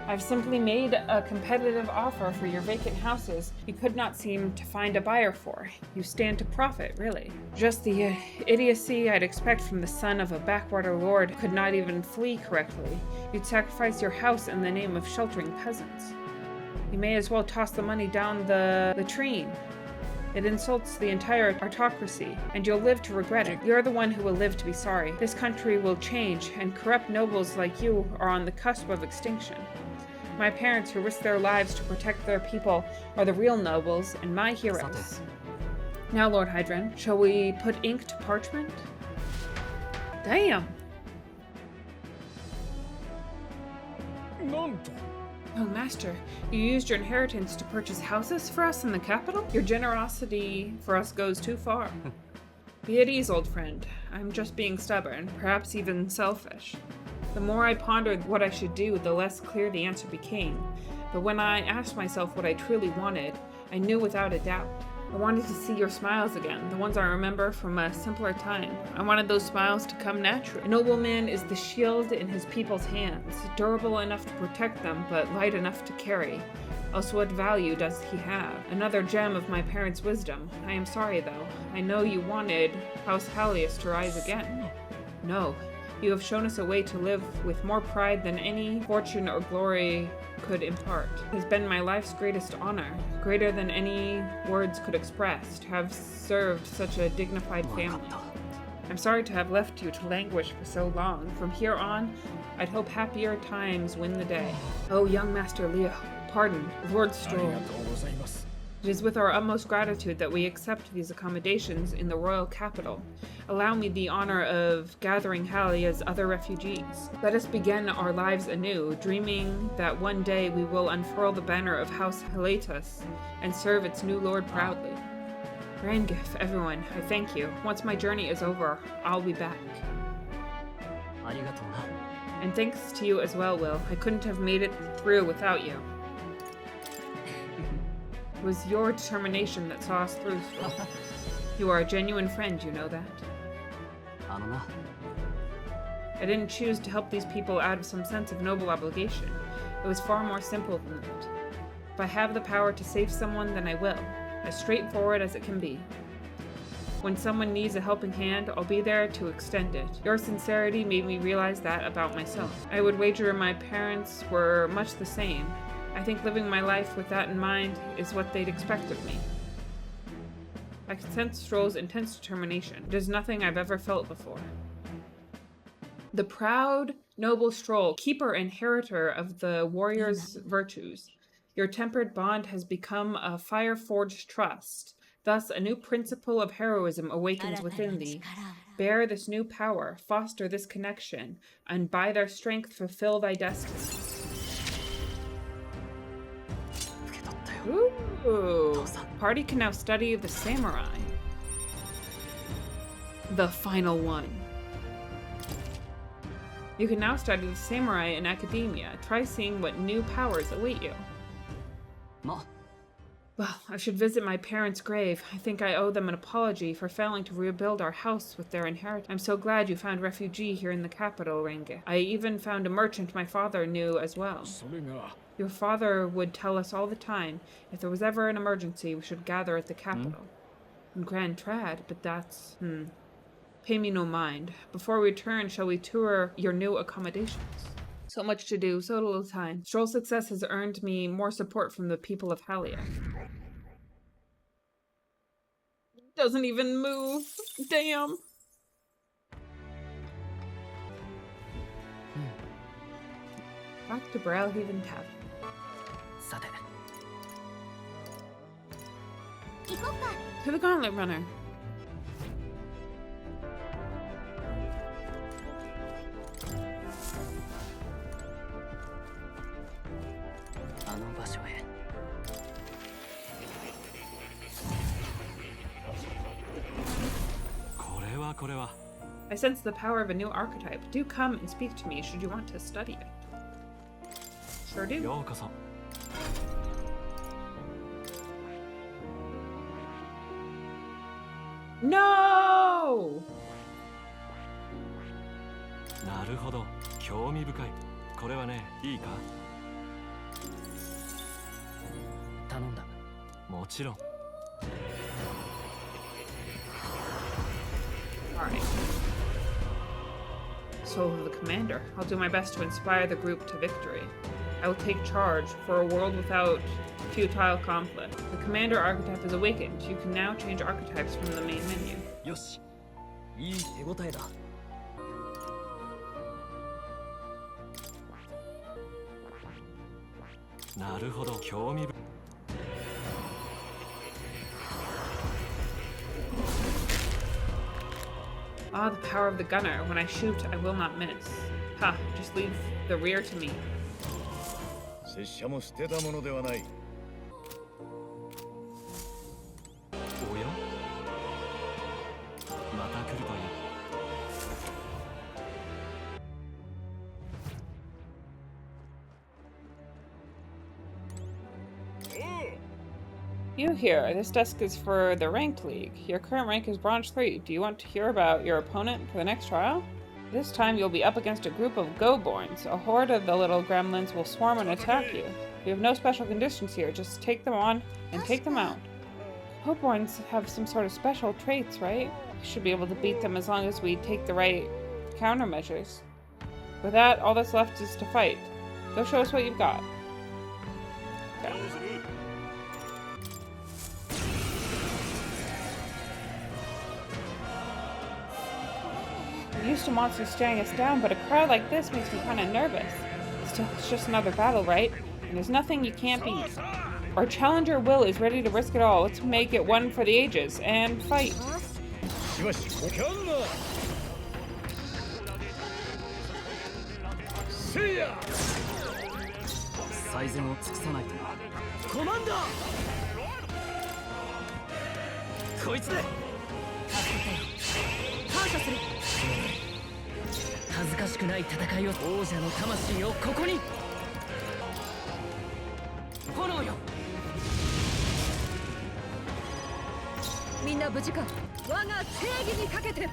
I've simply made a competitive offer for your vacant houses you could not seem to find a buyer for. You stand to profit, really. Just the idiocy I'd expect from the son of a backwater lord who could not even flee correctly. You'd sacrifice your house in the name of sheltering peasants. You may as well toss the money down the latrine. It insults the entire autocracy, and you'll live to regret it. You're the one who will live to be sorry. This country will change, and corrupt nobles like you are on the cusp of extinction. My parents who risked their lives to protect their people are the real nobles and my heroes. Now, Lord Hydron, shall we put ink to parchment? Damn! なんと Oh, Master, you used your inheritance to purchase houses for us in the capital? Your generosity for us goes too far. Be at ease, old friend. I'm just being stubborn, perhaps even selfish. The more I pondered what I should do, the less clear the answer became. But when I asked myself what I truly wanted, I knew without a doubt. I wanted to see your smiles again, the ones I remember from a simpler time. I wanted those smiles to come naturally. A nobleman is the shield in his people's hands, durable enough to protect them, but light enough to carry. Else what value does he have? Another gem of my parents' wisdom. I am sorry, though. I know you wanted House Halius to rise again. No. You have shown us a way to live with more pride than any fortune or glory could impart. It has been my life's greatest honor, greater than any words could express, to have served such a dignified わか family. った I'm sorry to have left you to languish for so long. From here on, I'd hope happier times win the day. Oh, young Master Leo, pardon, Lord あり Stroll. がとうございます It is with our utmost gratitude that we accept these accommodations in the royal capital. Allow me the honor of gathering Halia's other refugees. Let us begin our lives anew, dreaming that one day we will unfurl the banner of House Halitus and serve its new lord proudly. Rangif, everyone, I thank you. Once my journey is over, I'll be back. ありがとうな And thanks to you as well, Will. I couldn't have made it through without you. It was your determination that saw us through. You are a genuine friend, you know that. あのな I didn't choose to help these people out of some sense of noble obligation. It was far more simple than that. If I have the power to save someone, then I will. As straightforward as it can be. When someone needs a helping hand, I'll be there to extend it. Your sincerity made me realize that about myself. I would wager my parents were much the same. I think living my life with that in mind is what they'd expect of me. I can sense Stroll's intense determination. It is nothing I've ever felt before. The proud, noble Stroll, keeper and inheritor of the warrior's virtues. Your tempered bond has become a fire-forged trust. Thus, a new principle of heroism awakens within thee. Bear this new power, foster this connection, and by their strength fulfill thy destiny. 受け取ったよ Ooh, Ooh. Party can now study the samurai. The final one. You can now study the samurai in academia. Try seeing what new powers await you. Well, I should visit my parents' grave. I think I owe them an apology for failing to rebuild our house with their inheritance. I'm so glad you found refugee here in the capital, Renge. I even found a merchant my father knew as well. Your father would tell us all the time, if there was ever an emergency, we should gather at the capital. In Grand Trad, but that's... Pay me no mind. Before we return, shall we tour your new accommodations? So much to do, so little time. Stroll success has earned me more support from the people of Halia. Doesn't even move. Damn. Back to Brailhaven Tavern. To the Gauntlet Runner. I sense the power of a new archetype. Do come and speak to me should you want to study it. Sure do. No! なるほど、興味深い。これはね、いいか？頼んだ。もちろん。Alright. Soul of the Commander. I'll do my best to inspire the group to victory. I will take charge for a world without futile conflict. The Commander archetype is awakened. You can now change archetypes from the main menu. よし、いい手応えだ。なるほど、興味深い。Ah, the power of the gunner. When I shoot, I will not miss. Ha, just leave the rear to me. 拙者も捨てたものではない。おや？また来るといい。You here. This desk is for the Ranked League. Your current rank is Bronze 3. Do you want to hear about your opponent for the next trial? This time you'll be up against a group of Go-Borns. A horde of the little gremlins will swarm and attack you. We have no special conditions here. Just take them on and take them out. Go-Borns have some sort of special traits, right? We should be able to beat them as long as we take the right countermeasures. With that, all that's left is to fight. Go show us what you've got. Okay. I'm used to monsters staring us down, but a crowd like this makes me kind of nervous. Still, it's just another battle, right? And there's nothing you can't beat. Our challenger Will is ready to risk it all. Let's make it one for the ages and fight. Commander! 恥ずかしくない戦いを王者の魂をここに炎よみんな無事か我が正義にかけて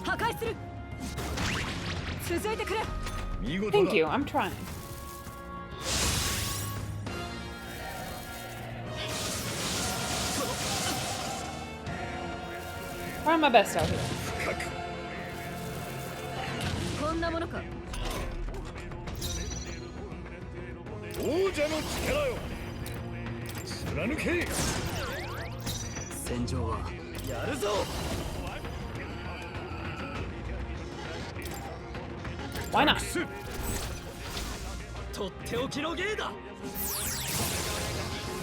破壊する続いてくれ Thank you, I'm trying. Trying my best out here. こんなものか王者の力よ貫け戦場はやるぞ Why not? とっておきの芸だよ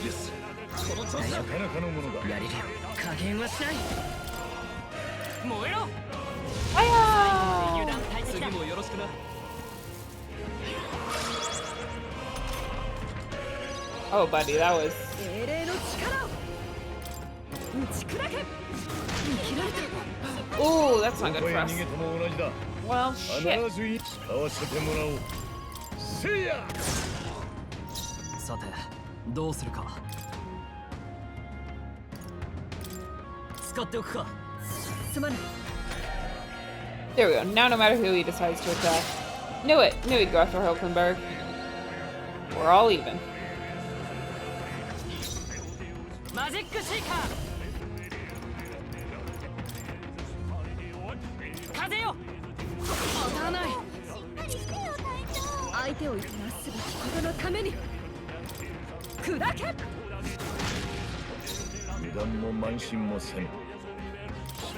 しこの調子だなかなかのものだやれるよ加減はしない燃えろ Hiya! 次もよろしくな Oh, buddy, that was... 精霊の力を打ち砕け見切られた Ooh, that's not ど good こ for へ us. 逃げても同じだ Well, 必 shit. ずい使わせてもらおうせいやさてどうするか使っておくかすまない There we go. Now no matter who he decides to attack. Knew it. Knew he'd go after Hulkenberg. We're all even. マジックシーカー風よ当たらないしっかりしてよ隊長。相手をいてなすべきことのために砕け油断も慢心もせんさ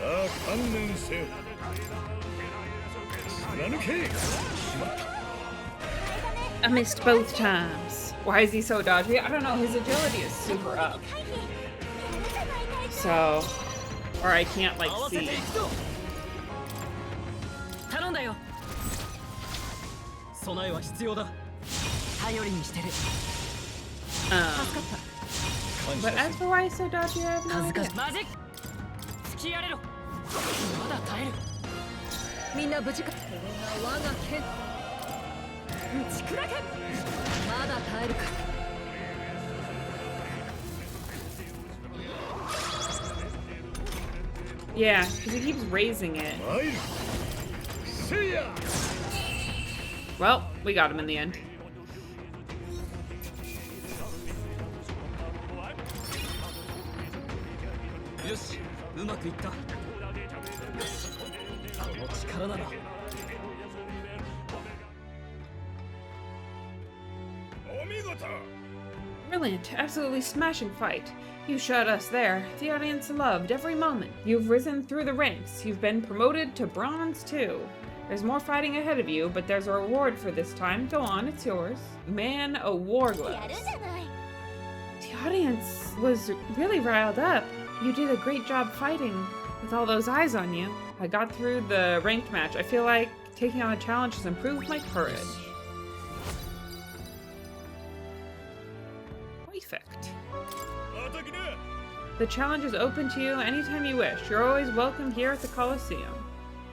あ観念せよ貫けしまった I missed both times. Why is he so dodgy? I don't know. His agility is super up. 回避。やるじゃない隊長。 So... Or I can't, like, 合わせ see. ていくと頼んだよ備えは必要だ頼りにしてる But as for why he's so dodgy, I have no 恥ずか idea. しマジック付き合えろまだ耐えるみんな無事かこれが我が剣打ち砕けまだ耐えるか Yeah, because he keeps raising it. 参るせいや Well, we got him in the end. よしうまくいったこの力なら お見事 Brilliant, absolutely smashing fight. You shot us there. The audience loved every moment. You've risen through the ranks. You've been promoted to bronze too. There's more fighting ahead of you, but there's a reward for this time. Go on, it's yours. Man, a war やる gloves. じゃない。 The audience was really riled up. You did a great job fighting with all those eyes on you. I got through the ranked match. I feel like taking on a challenge has improved my courage. Perfect. 叩きね The challenge is open to you anytime you wish. You're always welcome here at the Coliseum.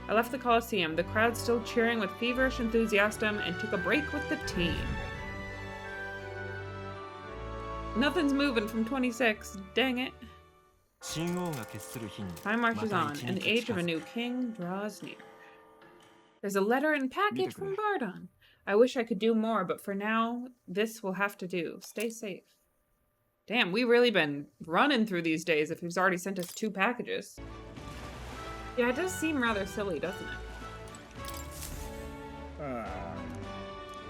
I left the Coliseum, the crowd still cheering with feverish enthusiasm, and took a break with the team. Nothing's moving from 26. Dang it. 神王が決する日に Time marches ま on, た一 and the 日 age of a 近づく new king draws near. There's a letter and package from Bardon. I wish I could do more, but for now, this will have to do. Stay safe. Damn, we've really been running through these days if he's already sent us 2 packages. Yeah, it does seem rather silly, doesn't it?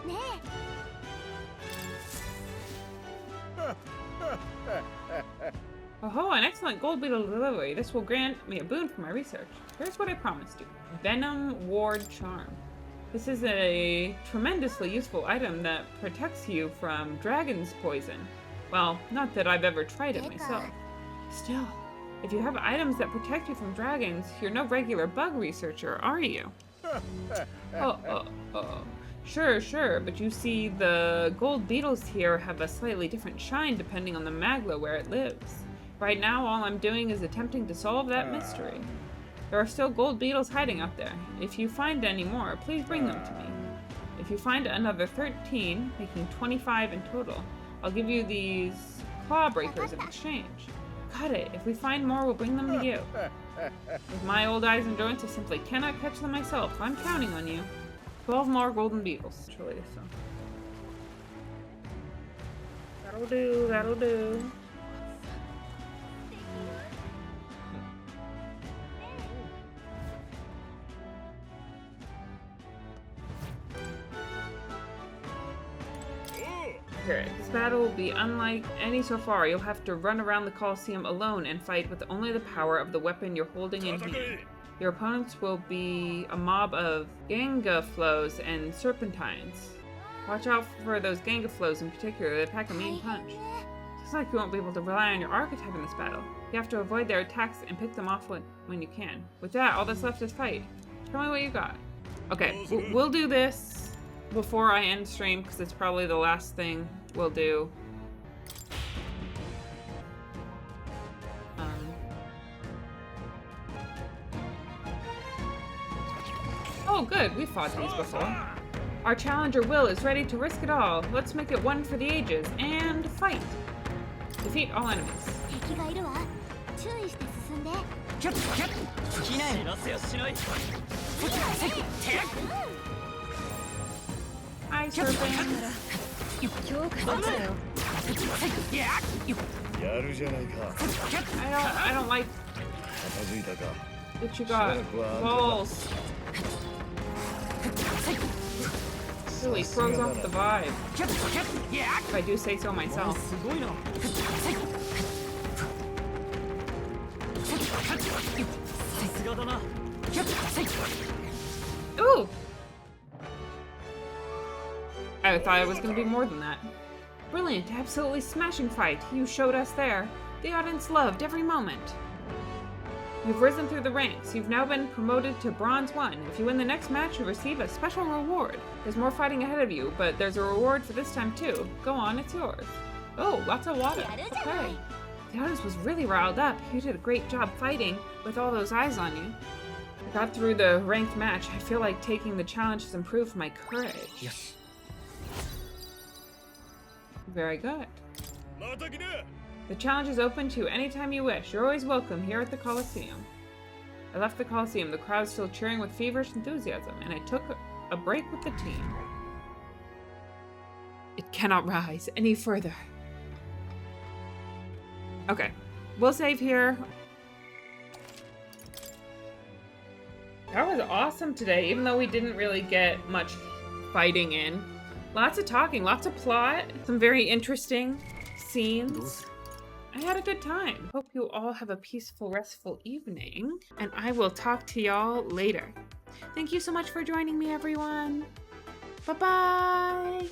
ね Oh, an excellent gold beetle delivery. This will grant me a boon for my research. Here's what I promised you. Venom Ward Charm. This is a tremendously useful item that protects you from dragon's poison. Well, not that I've ever tried it myself. Still, if you have items that protect you from dragons, you're no regular bug researcher, are you? Sure, but you see, the gold beetles here have a slightly different shine depending on the magla where it lives. Right now, all I'm doing is attempting to solve that mystery. There are still gold beetles hiding out there. If you find any more, please bring them to me. If you find another 13, making 25 in total, I'll give you these claw breakers in exchange. Got it. If we find more, we'll bring them to you. With my old eyes and joints, I simply cannot catch them myself. I'm counting on you. 12 more golden beetles. Truly so. That'll do, that'll do. Here, this battle will be unlike any so far. You'll have to run around the Colosseum alone and fight with only the power of the weapon you're holding in hand. Your opponents will be a mob of Gangaflows and Serpentines. Watch out for those Gangaflows in particular. They pack a mean punch. Looks like you won't be able to rely on your archetype in this battle. You have to avoid their attacks and pick them off when you can. With that, all that's left is fight. Tell me what you got. Okay, we'll do this before I end stream because it's probably the last thing we'll do. Oh, good. We fought these before. Our challenger Will is ready to risk it all. Let's make it one for the ages and fight. Defeat all enemies. 敵がいるわ。注意して進んで。キャッキャッ死なせやしない Hi, Serpent. 強化されたよ。やるじゃないか。 I don't like 片付いたか。 that you got balls. Really throws off the vibe. If I do say so myself. すごいな さすがだな Ooh! I thought it was going to be more than that. Brilliant, absolutely smashing fight. You showed us there. The audience loved every moment. You've risen through the ranks. You've now been promoted to Bronze 1. If you win the next match, you'll receive a special reward. There's more fighting ahead of you, but there's a reward for this time too. Go on, it's yours. Oh, lots of water. Okay. The audience was really riled up. You did a great job fighting with all those eyes on you. I got through the ranked match. I feel like taking the challenge has improved my courage. Yes. Very good. また来な。 The challenge is open to you anytime you wish. You're always welcome here at the Coliseum. I left the Coliseum, the crowd still cheering with feverish enthusiasm, and I took a break with the team. It cannot rise any further. Okay, we'll save here. That was awesome today, even though we didn't really get much fighting in. Lots of talking, lots of plot, some very interesting scenes. I had a good time. Hope you all have a peaceful, restful evening, and I will talk to y'all later. Thank you so much for joining me, everyone. Bye-bye.